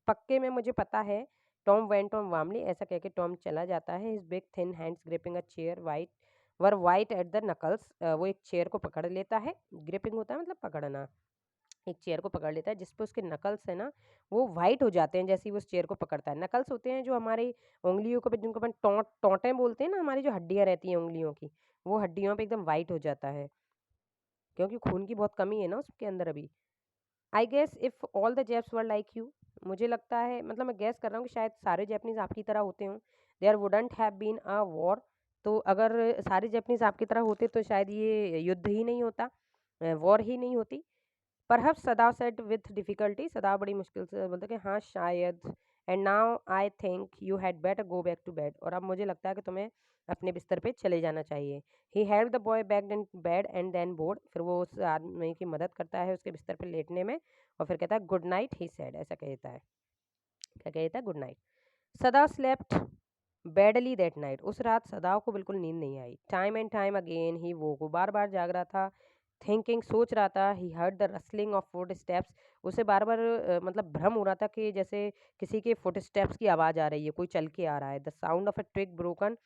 पक्के में मुझे पता है। टॉम वेंट ऑन वार्मली, ऐसा कह के टॉम चला जाता है। His big thin hands gripping a chair white at the knuckles, वो एक चेयर को पकड़ लेता है। ग्रिपिंग होता है मतलब पकड़ना, एक चेयर को पकड़ लेता है जिस पे उसके नकल्स है ना, वो वाइट हो जाते हैं जैसे ही वो उस चेयर को पकड़ता है। नकल्स होते हैं जो हमारी उंगलियों को, जिनको अपन टोंटें बोलते हैं ना, हमारी जो हड्डियां रहती हैं उंगलियों की, वो हड्डियों पे एकदम वाइट हो जाता है। क्योंकि खून की बहुत कमी है ना उसके अंदर अभी। I guess if all the Japs were like you, मुझे लगता है, मतलब मैं गेस कर रहा हूँ कि शायद सारे जैपनीज़ आपकी तरह होते हों। There wouldn't have been a war, तो अगर सारे जैपनीज़ आपकी तरह होते तो शायद ये युद्ध ही नहीं होता, वॉर ही नहीं होती। Perhaps Sadao said with difficulty, Sadao बड़ी मुश्किल से बोलता कि हाँ शायद। And now I think you had better go back to bed, और अब मुझे लगता है कि तुम्हें अपने बिस्तर पे चले जाना चाहिए। He help the boy back in bed and then board, फिर वो उस आदमी की मदद करता है उसके बिस्तर पे लेटने में, और फिर कहता है गुड नाइट ही सेड, ऐसा कहता है, क्या कहता है, good night. Sadao slept badly that night, उस रात सदाव को बिल्कुल नींद नहीं आई। Time and time again he वो बार बार जाग रहा था, थिंकिंग सोच रहा था। He heard the rustling of foot steps, उसे बार बार मतलब भ्रम हो रहा था कि जैसे किसी के फुट स्टेप्स की आवाज़ आ रही है, कोई चल के आ रहा है। The sound of a twig broken,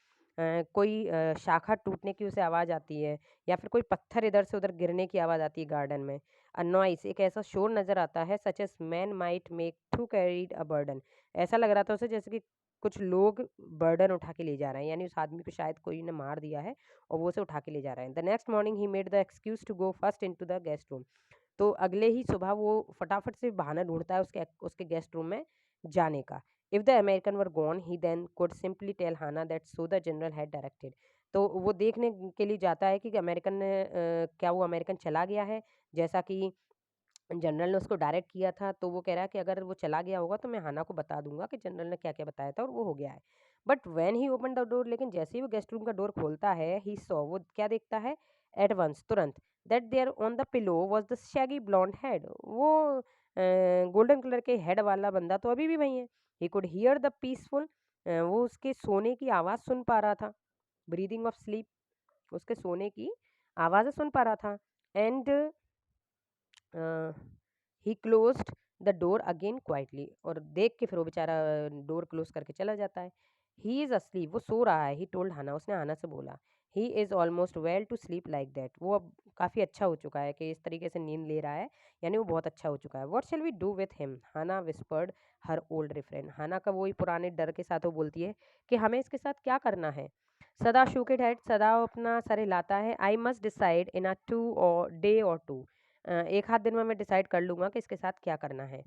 कोई शाखा टूटने की उसे आवाज़ आती है, या फिर कोई पत्थर इधर से उधर गिरने की आवाज़ आती है गार्डन में। अ नॉइस, एक ऐसा शोर नज़र आता है, such as man might make to carried a burden, ऐसा लग रहा था उसे जैसे कि कुछ लोग बर्डन उठा के ले जा रहे हैं, यानी उस आदमी को शायद कोई ने मार दिया है और वो उसे उठा के ले जा रहे हैं। The next morning he made the excuse to go first into the guest room, तो अगले ही सुबह वो फटाफट से बहाना ढूंढता है उसके उसके गेस्ट रूम में जाने का। If the American were gone he then could simply tell Hana that so the general had directed, तो वो देखने के लिए जाता है कि अमेरिकन ने क्या वो अमेरिकन चला गया है, जैसा कि जनरल ने उसको डायरेक्ट किया था। तो वो कह रहा है कि अगर वो चला गया होगा तो मैं हाना को बता दूंगा कि जनरल ने क्या क्या बताया था और वो हो गया है। But when he open the door, लेकिन जैसे ही वो गेस्ट रूम का डोर खोलता है, ही सॉ, वो क्या देखता है, एट वंस, तुरंत, that there on the pillow was the shaggy blonde head, वो गोल्डन कलर के हेड वाला बंदा तो अभी भी वही है। He could hear the peaceful, वो उसके सोने की आवाज़ सुन पा रहा था, ब्रीदिंग ऑफ स्लीप, उसके सोने की आवाज़ें सुन पा रहा था। And he closed the door again quietly, और देख के फिर वो बेचारा डोर क्लोज करके चला जाता है। ही इज़ अस्लीप, वो सो रहा है। ही टोल्ड हाना, उसने हाना से बोला। He is almost well to sleep like that, वो अब काफ़ी अच्छा हो चुका है कि इस तरीके से नींद ले रहा है, यानी वो बहुत अच्छा हो चुका है। What shall we do with him, Hana whispered her old refrain, Hana का वही पुराने डर के साथ वो बोलती है कि हमें इसके साथ क्या करना है। सदा शूक इट हेड, सदा अपना सर हिलाता है। I must decide in a two or day or two, एक आध दिन में मैं डिसाइड कर लूँगा कि इसके साथ क्या करना है।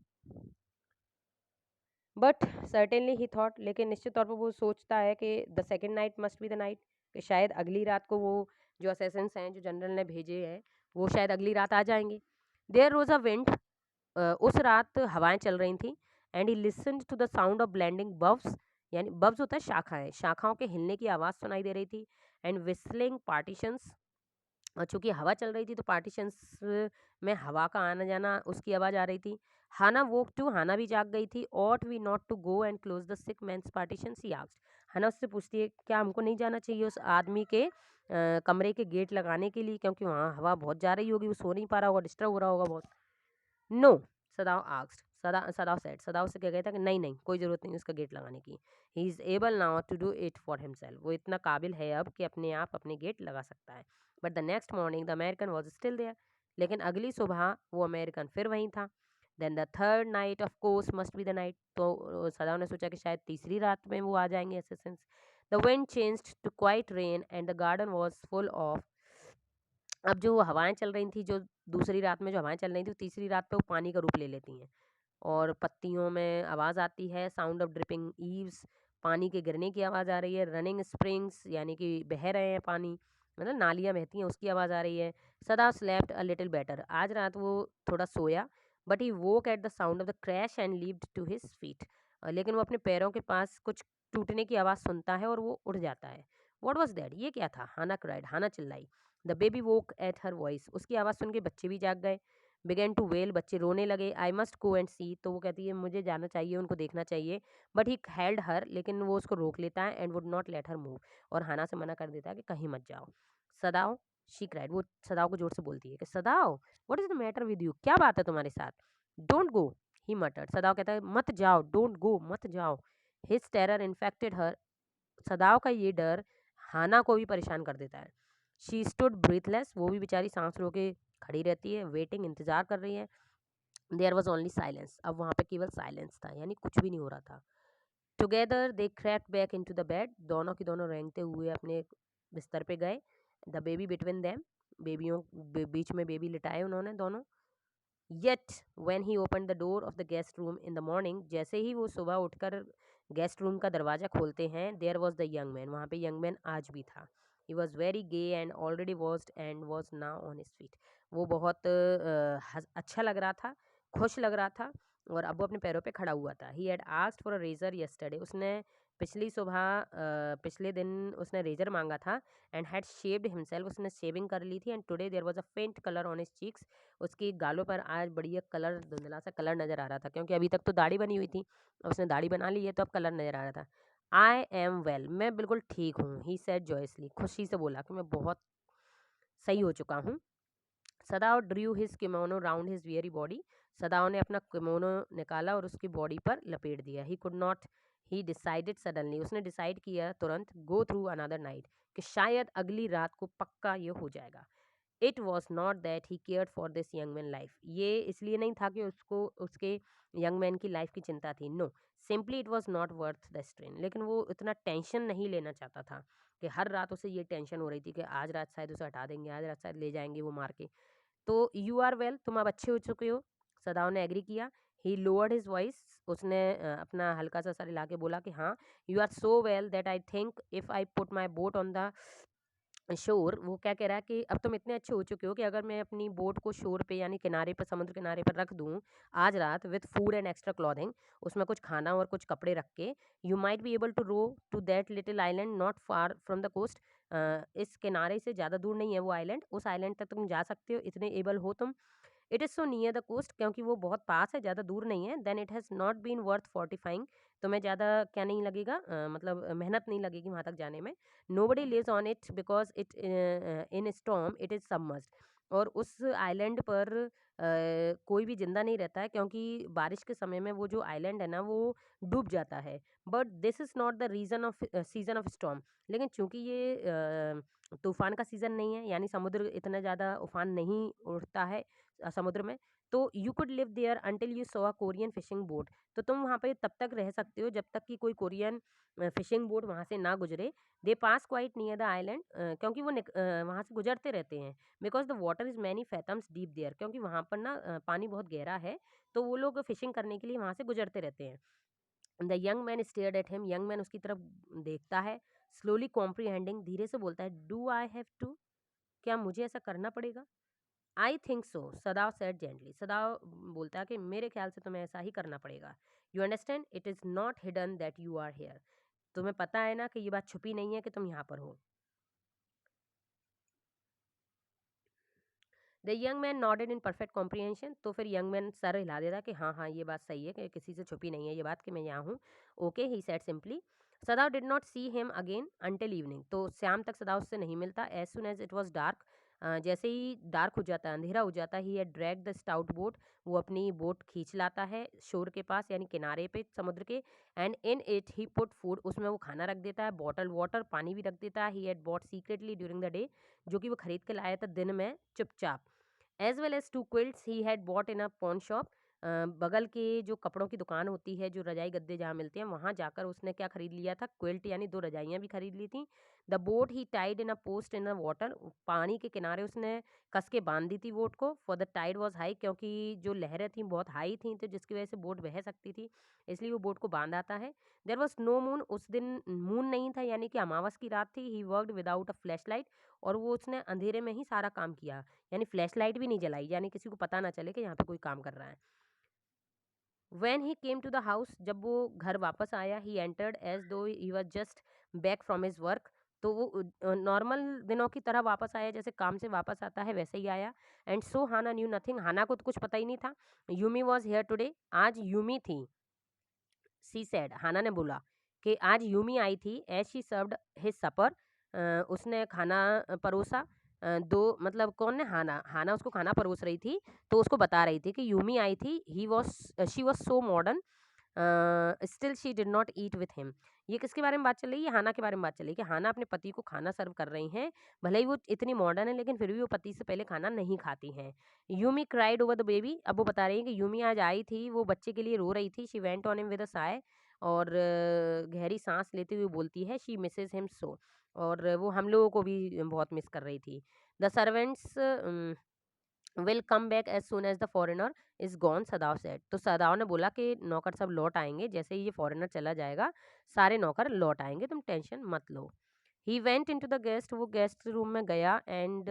बट सर्टेनली ही थॉट, लेकिन निश्चित तौर पर वो सोचता है कि the second night must be the night, कि शायद अगली रात को वो जो असेसेंस हैं जो जनरल ने भेजे हैं वो शायद अगली रात आ जाएंगे। देयर रोज अ विंड, उस रात हवाएं चल रही थी। And he listened to the sound of blending boughs, यानी बव्स होता है शाखाएं, शाखाओं के हिलने की आवाज़ सुनाई दे रही थी। एंड विस्लिंग पार्टीशंस, और चूंकि हवा चल रही थी तो पार्टीशंस में हवा का आना जाना उसकी आवाज़ आ रही थी। हाना वोक टू, हाना भी जाग गई थी। Ought we not to go and close the sick man's partition, she asked, Hana उससे पूछती है क्या हमको नहीं जाना चाहिए उस आदमी के कमरे के गेट लगाने के लिए, क्योंकि वहाँ हवा बहुत जा रही होगी, वो सो नहीं पा रहा होगा, डिस्टर्ब हो रहा होगा बहुत। No, Sadao asked, Sadao said, Sadao से क्या कहता है कि नहीं नहीं, कोई ज़रूरत नहीं उसका गेट लगाने की। He is able now to do it for himself, वो इतना काबिल है अब कि अपने आप अपने गेट लगा सकता है। But the next morning the American was still there, लेकिन अगली सुबह वो अमेरिकन फिर वहीं था। Then the third night of course must be the night, तो सदाव ने सोचा कि शायद तीसरी रात में वो आ जाएंगे assistants. The wind changed to quiet rain and the garden was full of, अब जो हवाएं चल रही थी, जो दूसरी रात में जो हवाएं चल रही थी, तीसरी रात पे वो पानी का रूप ले लेती हैं, और पत्तियों में आवाज़ आती है, साउंड ऑफ ड्रिपिंग ईव्स, पानी के गिरने की आवाज़ आ रही है। रनिंग स्प्रिंग्स, यानी कि बह रहे हैं पानी, मतलब नालियाँ बहती हैं उसकी आवाज़ आ रही है। सदा स्लेप्ट अ लिटिल बेटर, आज रात वो थोड़ा सोया। But he woke at the sound of the crash and leaped to his feet, लेकिन वो अपने पैरों के पास कुछ टूटने की आवाज़ सुनता है और वो उठ जाता है। वॉट वॉज दैट, ये क्या था, हाना क्राइड, हाना चिल्लाई। The baby woke at her voice, उसकी आवाज़ सुन के बच्चे भी जाग गए। बिगेन टू वेल, बच्चे रोने लगे। आई मस्ट गो एंड सी, तो वो कहती है मुझे जाना चाहिए, उनको देखना चाहिए। बट ही हेल्ड हर, लेकिन वो उसको रोक लेता है। And would not let her move, और हाना से मना कर देता है कि कहीं मत जाओ। सदाओ, शी क्राइड, वो सदाओ को जोर से बोलती है कि Sadao what is the matter with you, क्या बात है तुम्हारे साथ। डोंट गो, ही मटर्ड, सदाओ कहता है मत जाओ, डोंट गो, मत जाओ। हिज टेरर इन्फेक्टेड हर, सदाव का ये डर हाना को भी परेशान कर देता है। शी स्टूड ब्रीथलेस, वो भी बेचारी सांस रोके खड़ी रहती है, वेटिंग, इंतजार कर रही है। देयर वॉज ओनली साइलेंस, अब वहाँ पे केवल साइलेंस था, यानी कुछ भी नहीं हो रहा था। Together they cracked back into the bed, दोनों की दोनों रेंगते हुए अपने बिस्तर पे गए। द बेबी बिटवीन देम, बेबियों बीच में बेबी लिटाए उन्होंने दोनों। Yet when he open the door of the guest room in the morning, जैसे ही वो सुबह उठकर गेस्ट रूम का दरवाज़ा खोलते हैं, there was the young man, वहाँ पे यंग मैन आज भी था। He was very gay and already washed and was now on his feet. वो बहुत अच्छा लग रहा था, खुश लग रहा था, और अब वो अपने पैरों पे खड़ा हुआ था। He had asked for a razor yesterday, उसने पिछली सुबह पिछले दिन उसने रेजर मांगा था। एंड हैड शेव्ड हिमसेल्फ, उसने शेविंग कर ली थी। And today there was a faint colour on his cheeks, उसकी गालों पर आज बढ़िया कलर, धुंधला सा कलर नज़र आ रहा था, क्योंकि अभी तक तो दाढ़ी बनी हुई थी, उसने दाढ़ी बना ली है तो अब कलर नज़र आ रहा था। आई एम वेल, मैं बिल्कुल ठीक हूँ। ही सेड जॉयसली, खुशी से बोला कि मैं बहुत सही हो चुका हूँ। Sadao drew his kimono round his weary body, Sadao ने अपना किमोनो निकाला और उसकी बॉडी पर लपेट दिया। He could not, he decided suddenly, उसने डिसाइड किया तुरंत, गो थ्रू अनदर नाइट, कि शायद अगली रात को पक्का ये हो जाएगा। It was not that he cared for this young man life, ये इसलिए नहीं था कि उसको उसके यंग मैन की लाइफ की चिंता थी। No, simply it was not worth the strain, लेकिन वो इतना टेंशन नहीं लेना चाहता था कि हर रात उसे ये टेंशन हो रही थी कि आज रात शायद उसे हटा देंगे, आज रात शायद ले जाएंगे वो मार के। तो यू आर वेल, तुम अब अच्छे हो चुके हो। सदाओ ने एग्री किया। ही लोअर्ड हिज वॉइस, उसने अपना हल्का सा सर हिला के बोला कि हाँ, you are so well that I think if I put my boat on the shore, वो क्या कह रहा है कि अब तुम इतने अच्छे हो चुके हो कि अगर मैं अपनी बोट को शोर पे यानी किनारे पर, समुद्र किनारे पर रख दूं आज रात, with food and extra clothing, उसमें कुछ खाना और कुछ कपड़े रख के, you might be able to row to that little island not far from the coast, इस किनारे से ज़्यादा दूर नहीं है वो आइलैंड, उस आइलैंड तक तुम जा सकते हो, इतने एबल हो तुम। It is so near the coast, क्योंकि वो बहुत पास है, ज़्यादा दूर नहीं है। Then it has not been worth fortifying, तुम्हें ज़्यादा क्या नहीं लगेगा, मतलब मेहनत नहीं लगेगी वहाँ तक जाने में। Nobody lives on it because it in storm it is submerged, और उस आइलैंड पर कोई भी जिंदा नहीं रहता है, क्योंकि बारिश के समय में वो जो आइलैंड है ना वो डूब जाता है। But this is not the reason off season of storm, लेकिन चूंकि ये तूफान का सीज़न नहीं है, यानी समुद्र इतना ज़्यादा उफान नहीं उठता है समुद्र में, तो you could live there until you saw a Korean fishing boat, तो तुम वहाँ पे तब तक रह सकते हो जब तक कि कोई कोरियन फिशिंग बोट वहाँ से ना गुजरे। They pass quite near the island, क्योंकि वो वहाँ से गुजरते रहते हैं। Because the water is many fathoms deep there, क्योंकि वहाँ पर ना पानी बहुत गहरा है, तो वो लोग फिशिंग करने के लिए वहाँ से गुजरते रहते हैं। The young man stared at him, young man उसकी तरफ देखता है, स्लोली कॉम्प्रीहेंडिंग, धीरे से बोलता है, डू आई हैव टू, क्या मुझे ऐसा करना पड़ेगा? I think so, सदाव said gently, सदाव बोलता है कि मेरे ख्याल से तुम्हें ऐसा ही करना पड़ेगा। You understand, it is not hidden that you are here, तुम्हें पता है ना कि ये बात छुपी नहीं है कि तुम यहाँ पर हो। The young man nodded in perfect comprehension, तो फिर यंग मैन सर हिला देता कि हाँ हाँ ये बात सही है, कि किसी से छुपी नहीं है ये बात कि मैं यहाँ हूँ। Okay, he said simply. Sadao did not see him again until evening, तो शाम तक सदाव उससे नहीं मिलता। As soon as it was dark, जैसे ही डार्क हो जाता है, अंधेरा हो जाता है, he had drag the stout boat, वो अपनी बोट खींच लाता है शोर के पास, यानी किनारे पे समुद्र के। And in it he put food, उसमें वो खाना रख देता है, बॉटल वाटर, पानी भी रख देता है। He had bot secretly during the day, जो कि वो खरीद के लाया था दिन में चुपचाप। As well as two quilts he had bought in a pawn shop, बगल के जो कपड़ों की दुकान होती है, जो रजाई गद्दे जहाँ मिलते हैं, वहाँ जाकर उसने क्या खरीद लिया था, क्विल्ट, यानी दो रजाइयाँ भी खरीद ली थी। The boat he tied in a post in the water, पानी के किनारे उसने कस के बांध दी थी बोट को। For the tide was high, क्योंकि जो लहरें थी बहुत हाई थी, तो जिसकी वजह से बोट बह सकती थी, इसलिए वो बोट को बांध आता है। देर वॉज नो मून, उस दिन मून नहीं था, यानी कि अमावस की रात थी। He worked without a flash light, और वो उसने अंधेरे में ही सारा काम किया, यानी फ्लैश लाइट भी नहीं जलाई, यानी किसी को पता ना चले कि यहाँ पे कोई काम कर रहा है। When he came to the house, जब वो घर वापस आया, he entered as though he was just back from his work, तो वो नॉर्मल दिनों की तरह वापस आया, जैसे काम से वापस आता है वैसे ही आया। And so Hana knew nothing, Hana को तो कुछ पता ही नहीं था। यूमी वॉज हेयर टुडे, आज यूमी थी। सी सेड, हाना ने बोला कि आज यूमी आई थी। एज शी सर्व्ड हिज सपर, उसने खाना परोसा। दो मतलब कौन ने, हाना, हाना उसको खाना परोस रही थी, तो उसको बता रही थी कि यूमी आई थी। He was, she was so modern, still she did not eat with him. ये किसके बारे में बात चल रही है, हाना के बारे में बात चल रही है कि हाना अपने पति को खाना सर्व कर रही हैं, भले ही वो इतनी मॉडर्न है लेकिन फिर भी वो पति से पहले खाना नहीं खाती हैं। Yumi cried over the baby, अब वो बता रही है कि यूमी आज आई थी, वो बच्चे के लिए रो रही थी। She went on him with a Sai, और गहरी सांस लेते हुए बोलती है, शी मिसेज हिम सो, और वो हम लोगों को भी बहुत मिस कर रही थी। The servants will come back as soon as the foreigner is gone, Sadao said. तो सदाव ने बोला कि नौकर सब लौट आएंगे, जैसे ही ये फॉरेनर चला जाएगा सारे नौकर लौट आएंगे, तुम टेंशन मत लो। He went in to the guest, वो गेस्ट रूम में गया and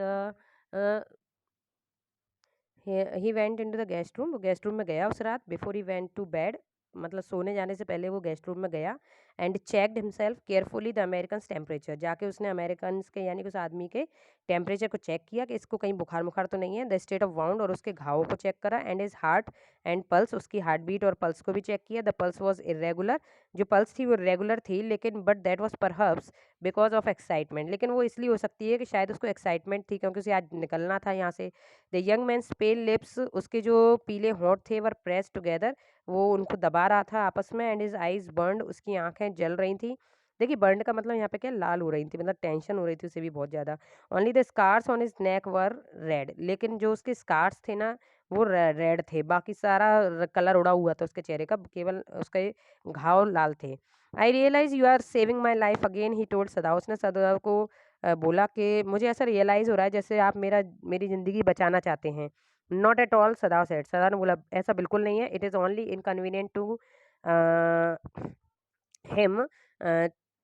he went into the guest room, वो गेस्ट रूम में गया उस रात। Before he went to bed, मतलब सोने जाने से पहले वो गेस्ट रूम में गया। And checked himself carefully the American temperature, जाके उसने अमेरिकन के यानी कि उस आदमी के टेम्परेचर को चेक किया कि इसको कहीं बुखार मुखार तो नहीं है। द स्टेट ऑफ वाउंड, और उसके घावों को चेक करा। And his heart and pulse, उसकी हार्ट बीट और पल्स को भी चेक किया। द पल्स वॉज इरेगुलर, जो पल्स थी वो रेगुलर थी, लेकिन but that was perhaps because of excitement, लेकिन वो इसलिए हो सकती है कि शायद उसको एक्साइटमेंट थी क्योंकि उसे आज निकलना था यहाँ से। The young man's pale lips, उसके जो पीले होंठ थे वर प्रेस टुगेदर, वो उनको दबा रहा था आपस में। एंड हिज आईज बर्न्ड, उसकी आंखें जल रही थी। देखिए बर्न का मतलब यहाँ पे क्या, लाल हो रही थी, मतलब टेंशन हो रही थी उसे भी बहुत ज़्यादा। Only the scars on his neck were red, लेकिन जो उसके स्कार्स थे ना वो रेड थे, बाकी सारा कलर उड़ा हुआ था उसके चेहरे का, केवल उसके घाव लाल थे। I realize you are saving my life again, he told Sadao, उसने सदाव को बोला कि मुझे ऐसा रियलाइज़ हो रहा है जैसे आप मेरी ज़िंदगी बचाना चाहते हैं। Not at all, Sadao said, Sadao ने बोला ऐसा बिल्कुल नहीं है। It is only inconvenient to him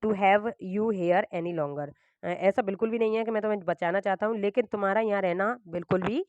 to have you here any longer, ऐसा बिल्कुल भी नहीं है कि मैं तुम्हें बचाना चाहता हूँ, लेकिन तुम्हारा यहाँ रहना बिल्कुल भी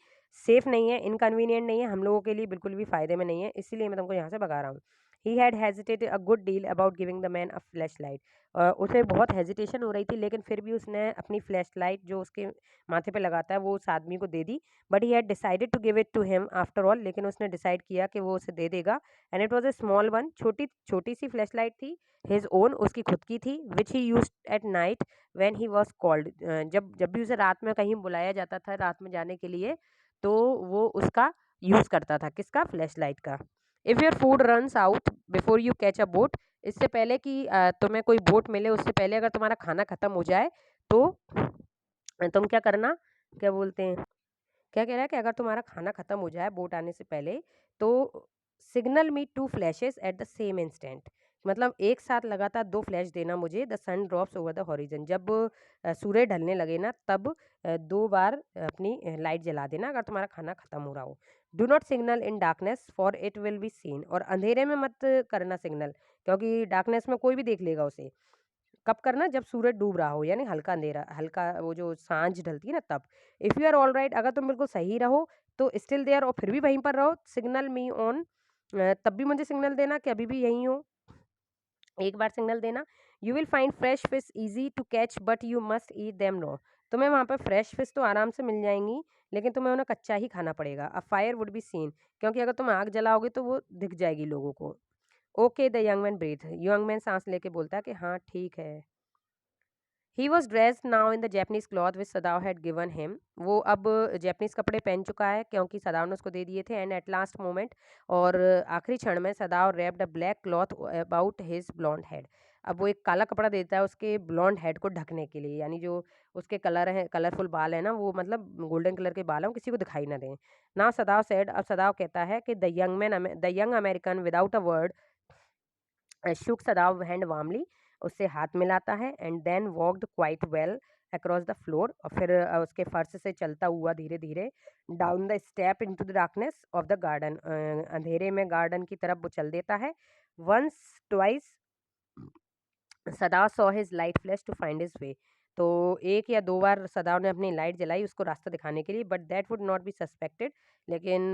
सेफ नहीं है, इनकन्वीनियंट नहीं है, हम लोगों के लिए बिल्कुल भी फ़ायदे में नहीं है, इसीलिए मैं तुमको यहाँ से भगा रहा हूँ। He had hesitated a good deal about giving the man a flash light, उसे बहुत हेजिटेशन हो रही थी, लेकिन फिर भी उसने अपनी फ्लैश लाइट जो उसके माथे पे लगाता है वो उस आदमी को दे दी। But he had decided to give it to him after all, लेकिन उसने डिसाइड किया कि वो उसे दे देगा। And it was a small one, छोटी छोटी सी फ्लैश लाइट थी, हिज ओन, उसकी खुद की थी, which he use at night when he was called, जब जब भी उसे रात में कहीं बुलाया जाता था रात में जाने के लिए, तो वो उसका यूज़ करता था, किसका, फ्लैश लाइट का। If your food runs out before you catch a boat, इससे पहले कि तुम्हें कोई बोट मिले उससे पहले अगर तुम्हारा खाना ख़त्म हो जाए तो तुम क्या करना, क्या बोलते हैं, क्या कह रहा है कि अगर तुम्हारा खाना खत्म हो जाए बोट आने से पहले तो signal me two flashes at the same instant, मतलब एक साथ लगातार दो फ्लैश देना मुझे। The sun drops over the horizon, जब सूर्य ढलने लगे ना तब दो बार अपनी लाइट जला देना अगर तुम्हारा खाना खत्म हो रहा हो। Do not signal in darkness for it will be seen, और अंधेरे में मत करना सिग्नल, क्योंकि डार्कनेस में कोई भी देख लेगा उसे। कब करना, जब सूरज डूब रहा हो, यानी हल्का अंधेरा, हल्का वो जो सांझ ढलती है ना तब। If you are all right, अगर तुम बिल्कुल सही रहो तो स्टिल देयर, और फिर भी वहीं पर रहो, सिग्नल मी ऑन, तब भी मुझे सिग्नल देना कि अभी भी यहीं हो, एक बार सिग्नल देना। You will find fresh fish easy to catch but you must eat them raw, तुम्हें वहाँ पर फ्रेश फिश तो आराम से मिल जाएंगी, लेकिन तुम्हें उन्हें कच्चा ही खाना पड़ेगा। A fire would be seen, क्योंकि अगर तुम आग जलाओगे तो वो दिख जाएगी लोगों को। Okay the young man breath, young man सांस लेके बोलता है कि हाँ ठीक है। He was dressed now in the Japanese cloth which Sadao had given him, वो अब जैपनीज कपड़े पहन चुका है क्योंकि सदाव ने उसको दे दिए थे। एंड एट लास्ट मोमेंट, और आखिरी क्षण में Sadao wrapped a black cloth about his blond head, अब वो एक काला कपड़ा देता है उसके ब्लॉन्ड हेड को ढकने के लिए, यानी जो उसके कलर है, कलरफुल बाल है ना, वो मतलब गोल्डन कलर के बाल हैं, वो किसी को दिखाई ना दें। ना सदाव सेड, अब सदाव कहता है कि the young American without a word shook Sadav hand warmly, उससे हाथ मिलाता है। And then walked quite well across the floor, और फिर उसके फर्श से चलता हुआ धीरे धीरे down the step into the darkness of the garden, अंधेरे में गार्डन की तरफ वो चल देता है। Once twice Sadao saw his light flash to find his way, तो एक या दो बार सदाव ने अपनी लाइट जलाई उसको रास्ता दिखाने के लिए, but that would not be suspected, लेकिन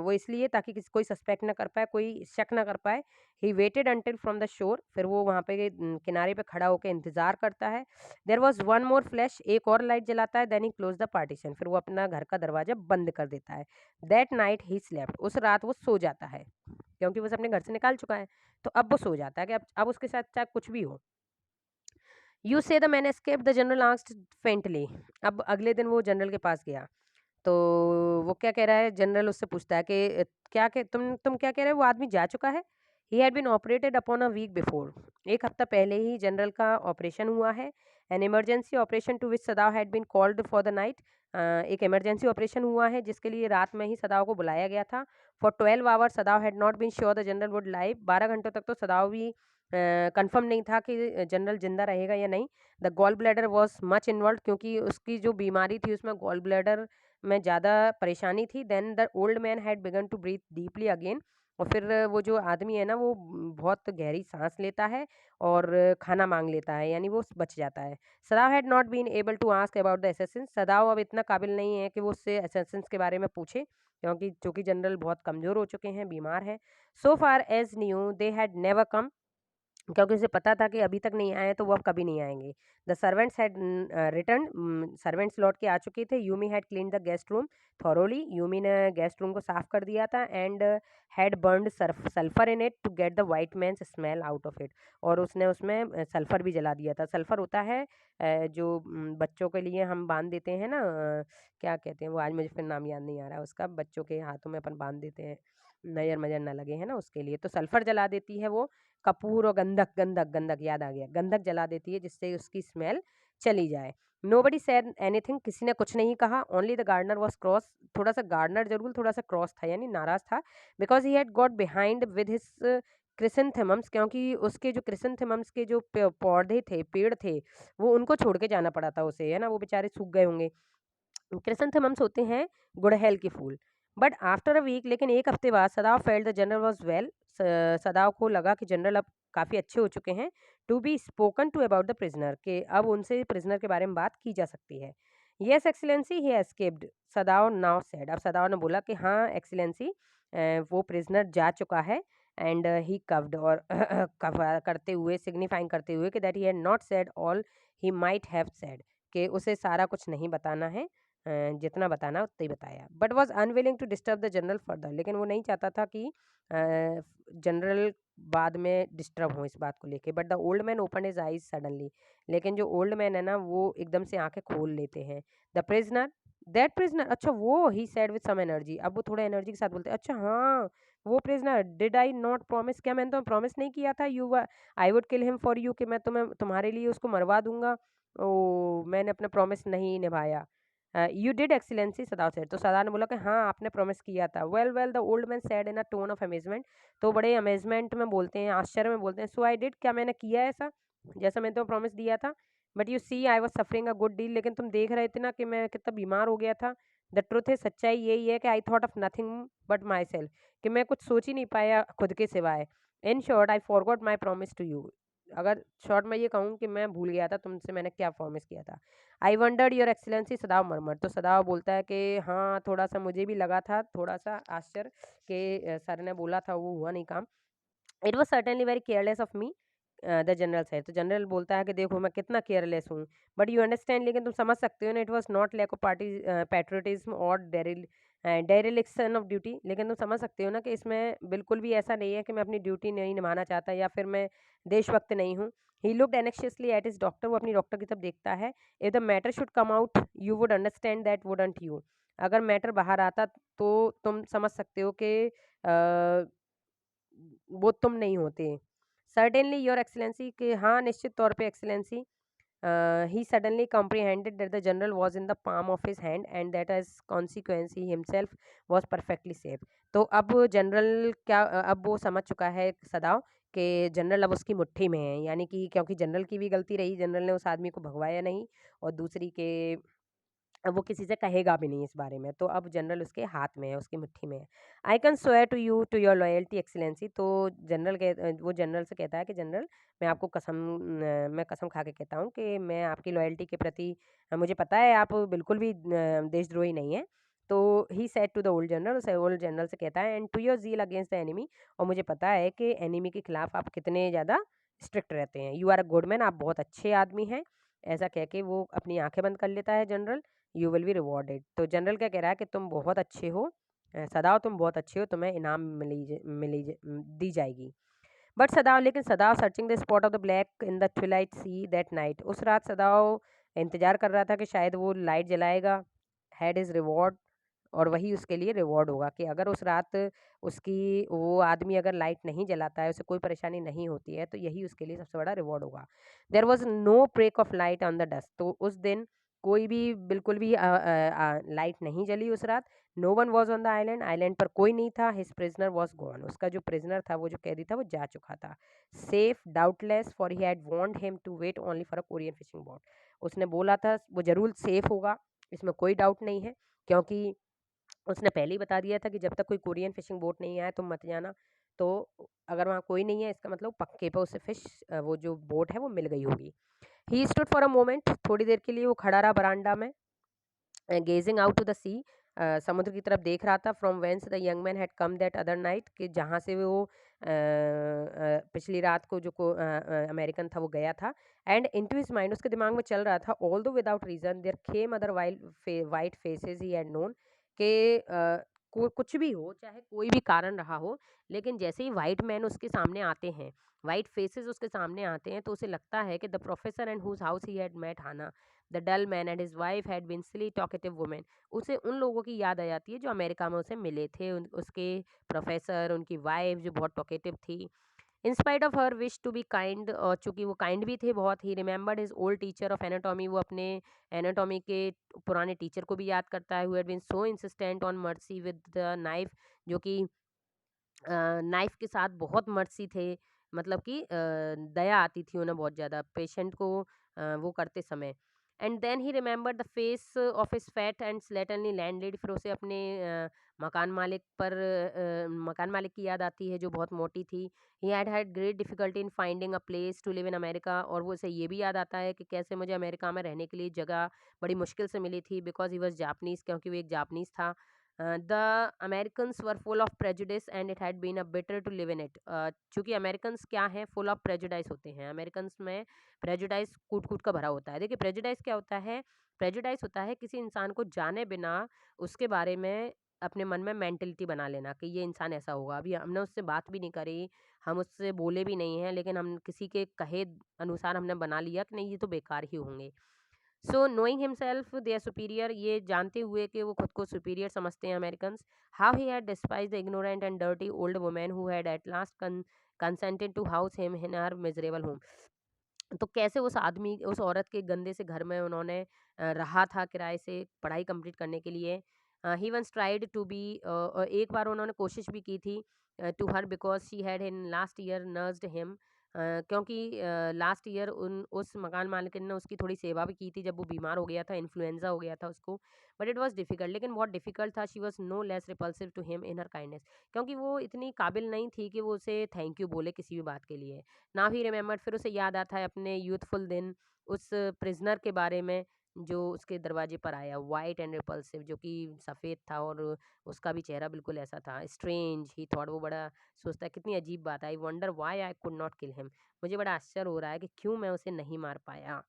वो इसलिए ताकि किसी कोई सस्पेक्ट ना कर पाए, कोई शक ना कर पाए। He waited until from the shore, फिर वो वहाँ पे किनारे पे खड़ा होकर इंतजार करता है। There was one more flash, एक और लाइट जलाता है। Then he close the partition, फिर वो अपना घर का दरवाजा बंद कर देता है। दैट नाइट ही स्लेप्ट, उस रात वो सो जाता है क्योंकि वो उसे अपने घर से निकाल चुका है, तो अब वो सो जाता है कि अब उसके साथ चाहे कुछ भी हो। यू से the man escape, the general asked faintly, अब अगले दिन वो जनरल के पास गया, तो वो क्या कह रहा है, जनरल उससे पूछता है कि क्या कह तुम क्या कह रहे हो, वो आदमी जा चुका है। He had been operated upon a week before, एक हफ्ता पहले ही जनरल का ऑपरेशन हुआ है। An emergency operation to which Sadao had been called for the night, एक इमरजेंसी ऑपरेशन हुआ है जिसके लिए रात में ही सदाव को बुलाया गया था। For 12 hours Sadao had not been sure the general would live, 12 घंटों तक तो सदाव भी कंफर्म नहीं था कि जनरल जिंदा रहेगा या नहीं। The gall bladder was much involve, क्योंकि उसकी जो बीमारी थी उसमें गॉल ब्लैडर में ज़्यादा परेशानी थी। Then the old man had begun to breathe deeply again, और फिर वो जो आदमी है ना वो बहुत गहरी सांस लेता है और खाना मांग लेता है, यानी वो बच जाता है। Sadao had not been able to ask about the assassins. सदाव अब इतना काबिल नहीं है कि वो उससे असैसिन्स के बारे में पूछे, क्योंकि चूंकि जनरल बहुत कमज़ोर हो चुके हैं, बीमार हैं। So far as knew they had never come, क्योंकि उसे पता था कि अभी तक नहीं आए तो वो अब कभी नहीं आएंगे। The servants had return, servants लौट के आ चुके थे। Yumi had clean the guest room thoroughly, Yumi ने गेस्ट रूम को साफ कर दिया था। And had burned sulphur in it to get the white man smell out of it, और उसने उसमें सल्फर भी जला दिया था। सल्फर होता है जो बच्चों के लिए हम बांध देते हैं ना, क्या कहते हैं वो, आज मुझे फिर नाम याद नहीं आ रहा उसका, बच्चों के हाथों में अपन बांध देते हैं, नजर मजर ना लगे, है ना, उसके लिए तो सल्फर जला देती है वो। कपूर और गंधक, गंधक गंधक याद आ गया, गंधक जला देती है जिससे उसकी स्मेल चली जाए। नोबडी सेड एनीथिंग, किसी ने कुछ नहीं कहा। Only the gardener was cross, थोड़ा सा गार्डनर जरूर थोड़ा सा क्रॉस था, यानी नाराज था। Because he had got behind with his chrysanthemums, क्योंकि उसके जो क्रिसेंथेमम्स के जो पौधे थे, पेड़ थे, वो उनको छोड़ के जाना पड़ा था उसे, है ना, वो बेचारे सूख गए होंगे। क्रिसेंथेमम्स होते हैं गुड़हल के फूल। बट आफ्टर अ वीक, लेकिन एक हफ्ते बाद, सदाव felt the general was well, सदाव को लगा कि जनरल अब काफ़ी अच्छे हो चुके हैं। To be spoken to about the prisoner, के अब उनसे प्रिजनर के बारे में बात की जा सकती है। येस एक्सीलेंसी ही एस्केप्ड, सदाव नाउ सेड, अब सदाव ने बोला कि हाँ एक्सीलेंसी, वो प्रिजनर जा चुका है। एंड ही कव्ड, और कवर करते हुए, सिग्निफाइंग करते हुए कि that he had not said all he might have said, कि उसे सारा कुछ नहीं बताना है, जितना बताना उतना ही बताया। But was unwilling to disturb the general further, लेकिन वो नहीं चाहता था कि जनरल बाद में डिस्टर्ब हो इस बात को लेके। But the old man open his eyes suddenly, लेकिन जो ओल्ड मैन है ना वो एकदम से आंखें खोल लेते हैं। द प्रिजनर, दैट प्रिजनर, अच्छा वो, he said with some energy, अब वो थोड़ा एनर्जी के साथ बोलते हैं, अच्छा हाँ वो prisoner, did I not promise, क्या मैंने तुम्हें प्रॉमिस नहीं किया था, you I would kill him for you, कि मैं तुम्हारे लिए उसको मरवा दूंगा। ओ, मैंने अपना प्रॉमिस नहीं निभाया। यू डिड एक्सीलेंसी, सदाव सेड, तो सदाव ने बोला कि हाँ आपने प्रॉमिस किया था। Well well, the old man said in a tone of amazement, तो बड़े अमेजमेंट में बोलते हैं, आश्चर्य में बोलते हैं, सो आई डिड, क्या मैंने किया ऐसा जैसा मैंने तो प्रॉमिस दिया था। But you see I was suffering a good deal, लेकिन तुम देख रहे थे ना कि मैं कितना बीमार हो गया था। द ट्रुथ है, सच्चाई यही है कि I thought of nothing but my self, कि मैं कुछ सोच ही नहीं पाया खुद के सिवाय। In short I forgot my promise to you, अगर शॉर्ट में ये कहूँ कि मैं भूल गया था तुमसे मैंने क्या प्रॉमिस किया था। I wondered your Excellency, Sadao murmur, तो सदाव बोलता है कि हाँ थोड़ा सा मुझे भी लगा था, थोड़ा सा आश्चर्य के सर ने बोला था वो हुआ नहीं काम। It was certainly very careless of me, the general side, तो जनरल बोलता है कि देखो मैं कितना केयरलेस हूँ, बट यू अंडरस्टैंड, लेकिन तुम समझ सकते हो ना, it was not lack of party patriotism or dereliction of duty, लेकिन तुम समझ सकते हो ना कि इसमें बिल्कुल भी ऐसा नहीं है कि मैं अपनी ड्यूटी नहीं निभाना चाहता या फिर मैं देशभक्त नहीं हूँ। He looked anxiously at his doctor, वो अपनी डॉक्टर की तरफ देखता है। If the matter should come out you would understand that wouldn't you, अगर मैटर बाहर आता तो तुम समझ सकते हो कि वो तुम नहीं होते। सर्टेनली योर एक्सीलेंसी, कि हाँ निश्चित तौर पे excellency. He suddenly comprehended that the general was in the palm of his hand and that as consequence he himself was perfectly safe, तो अब जनरल क्या, अब वो समझ चुका है सदाव कि जनरल अब उसकी मुट्ठी में है, यानी कि क्योंकि जनरल की भी गलती रही, जनरल ने उस आदमी को भगवाया नहीं, और दूसरी के अब वो किसी से कहेगा भी नहीं इस बारे में, तो अब जनरल उसके हाथ में है, उसकी मुट्ठी में है। I can swear to you to your loyalty excellency, तो वो जनरल से कहता है कि जनरल मैं आपको मैं कसम खा के कहता हूँ कि मैं आपकी लॉयल्टी के प्रति, मुझे पता है आप बिल्कुल भी देशद्रोही नहीं है। तो he said to the old general, उसे ओल्ड जनरल से कहता है, and to your zeal against the enemy, और मुझे पता है कि एनिमी के खिलाफ आप कितने ज़्यादा स्ट्रिक्ट रहते हैं। You are a good man, आप बहुत अच्छे आदमी हैं। ऐसा कह के वो अपनी आंखें बंद कर लेता है general. You will be rewarded, तो जनरल क्या कह रहा है कि तुम बहुत अच्छे हो, सदाव तुम बहुत अच्छे हो, तुम्हें इनाम दी जाएगी। बट सदाव, लेकिन सदाव searching the spot of the black in the Twilight see that night, उस रात सदाव इंतजार कर रहा था कि शायद वो लाइट जलाएगा, हैड इज रिवॉर्ड, और वही उसके लिए रिवॉर्ड होगा, कि अगर उस रात उसकी वो आदमी अगर लाइट नहीं जलाता है, उसे कोई परेशानी नहीं होती है, तो यही उसके लिए सबसे बड़ा रिवॉर्ड होगा। There was no break of light on the dust, तो उस दिन कोई भी बिल्कुल भी लाइट नहीं जली उस रात। No one was on the island, island पर कोई नहीं था। हिज प्रिजनर वॉज गॉन, उसका जो प्रिजनर था, वो जो कैदी था, वो जा चुका था। Safe doubtless for he had warned him to wait only for a Korean fishing boat, उसने बोला था वो जरूर सेफ होगा, इसमें कोई डाउट नहीं है, क्योंकि उसने पहले ही बता दिया था कि जब तक कोई कोरियन फिशिंग बोट नहीं आए तुम मत जाना। तो अगर वहाँ कोई नहीं है, इसका मतलब पक्के पे उसे फिश वो जो बोट है वो मिल गई होगी। He stood for a moment, थोड़ी देर के लिए वो खड़ा रहा बरामदा में, gazing out to the sea, समुद्र की तरफ देख रहा था। From whence the young man had come that other night, कि जहाँ से वो पिछली रात को जो अमेरिकन था वो गया था। एंड इनटू हिज माइंड, उसके दिमाग में चल रहा था, although without reason there came other white faces he had known, के कुछ भी हो, चाहे कोई भी कारण रहा हो, लेकिन जैसे ही वाइट मैन उसके सामने आते हैं, वाइट फेसेस उसके सामने आते हैं, तो उसे लगता है कि the professor and whose house he had met Hana, the dull man and his wife had been silly talkative women, उसे उन लोगों की याद आ जाती है जो अमेरिका में उसे मिले थे, उसके प्रोफेसर, उनकी वाइफ जो बहुत टॉकेटिव थी। In spite of her wish to be kind, और चूंकि वो काइंड भी थे बहुत, he remembered his old teacher of anatomy, वो अपने एनाटॉमी के पुराने टीचर को भी याद करता है, who had been so insistent on mercy with the knife, जो कि नाइफ के साथ बहुत मर्सी थे, मतलब कि दया आती थी उन्हें बहुत ज़्यादा पेशेंट को वो करते समय। And then he remember the face of his fat and slatternly landlady, फिर उसे अपने मकान मालिक पर मकान मालिक की याद आती है जो बहुत मोटी थी। He had had great difficulty in finding a place to live in America, और वो उसे ये भी याद आता है कि कैसे मुझे अमेरिका में रहने के लिए जगह बड़ी मुश्किल से मिली थी, बिकॉज ही वॉज जापनीज़, क्योंकि वो एक जापनीज़ था। The Americans were full of prejudice and it had been a bitter to live in it. चूंकि अमेरिकन्स क्या है, फुल ऑफ प्रेजुडाइज होते हैं, अमेरिकन्स में प्रेजुडाइज कूट कूट का भरा होता है। देखिए प्रेजुडाइज क्या होता है, प्रेजुडाइज होता है किसी इंसान को जाने बिना उसके बारे में अपने मन में मेंटेलिटी बना लेना कि ये इंसान ऐसा होगा। अभी हमने उससे बात भी नहीं करी, हम उससे बोले भी नहीं हैं, लेकिन हम किसी के कहे अनुसार हमने बना लिया कि नहीं ये तो बेकार ही होंगे। So knowing himself they are superior, ये जानते हुए कि वो खुद को सुपीरियर समझते हैं Americans. How he had despise the ignorant and dirty old women who had at last consented to house him in her miserable home, तो कैसे उस आदमी उस औरत के गंदे से घर में उन्होंने रहा था किराए से पढ़ाई कंप्लीट करने के लिए। He once tried to be, एक बार उन्होंने कोशिश भी की थी to her, because she had in last year nursed him, क्योंकि लास्ट ईयर उन उस मकान मालिक ने उसकी थोड़ी सेवा भी की थी जब वो बीमार हो गया था, इन्फ्लुएंजा हो गया था उसको। बट इट वॉज डिफिकल्ट, लेकिन बहुत डिफिकल्ट था। She was no less repulsive to him in her kindness, क्योंकि वो इतनी काबिल नहीं थी कि वो उसे थैंक यू बोले किसी भी बात के लिए। नाउ ही रिमेंबर्ड, फिर उसे याद आता है अपने यूथफुल दिन, उस प्रिजनर के बारे में जो उसके दरवाजे पर आया, वाइट एंड रिपल्सिव, जो कि सफ़ेद था और उसका भी चेहरा बिल्कुल ऐसा था। स्ट्रेंज ही थॉट, वो बड़ा सोचता है कितनी अजीब बात है। I wonder why I could not kill him, मुझे बड़ा आश्चर्य हो रहा है कि क्यों मैं उसे नहीं मार पाया।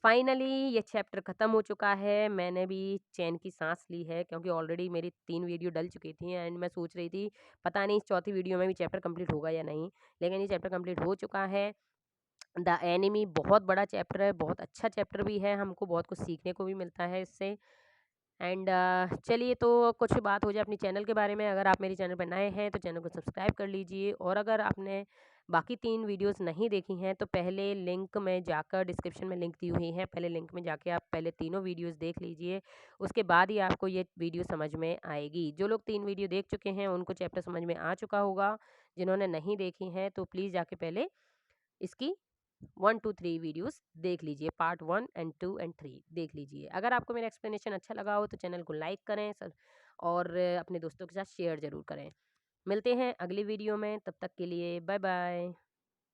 फाइनली ये चैप्टर ख़त्म हो चुका है, मैंने भी चैन की सांस ली है, क्योंकि ऑलरेडी मेरी 3 वीडियो डल चुकी थी एंड मैं सोच रही थी पता नहीं चौथी वीडियो में भी चैप्टर कंप्लीट होगा या नहीं, लेकिन ये चैप्टर कंप्लीट हो चुका है। द एनिमी बहुत बड़ा चैप्टर है, बहुत अच्छा चैप्टर भी है, हमको बहुत कुछ सीखने को भी मिलता है इससे। एंड चलिए तो कुछ बात हो जाए अपनी चैनल के बारे में। अगर आप मेरे चैनल पर नए हैं तो चैनल को सब्सक्राइब कर लीजिए, और अगर आपने बाकी 3 वीडियोस नहीं देखी हैं तो पहले लिंक में जाकर, डिस्क्रिप्शन में लिंक दी हुई है, पहले लिंक में जाके आप पहले तीनों वीडियोस देख लीजिए, उसके बाद ही आपको ये वीडियो समझ में आएगी। जो लोग 3 वीडियो देख चुके हैं उनको चैप्टर समझ में आ चुका होगा, जिन्होंने नहीं देखी हैं तो प्लीज़ जाके पहले इसकी 1 2 3 वीडियोस देख लीजिए, पार्ट 1 एंड 2 एंड 3 देख लीजिए। अगर आपको मेरा एक्सप्लेनेशन अच्छा लगा हो तो चैनल को लाइक करें सर, और अपने दोस्तों के साथ शेयर ज़रूर करें। मिलते हैं अगली वीडियो में, तब तक के लिए बाय बाय।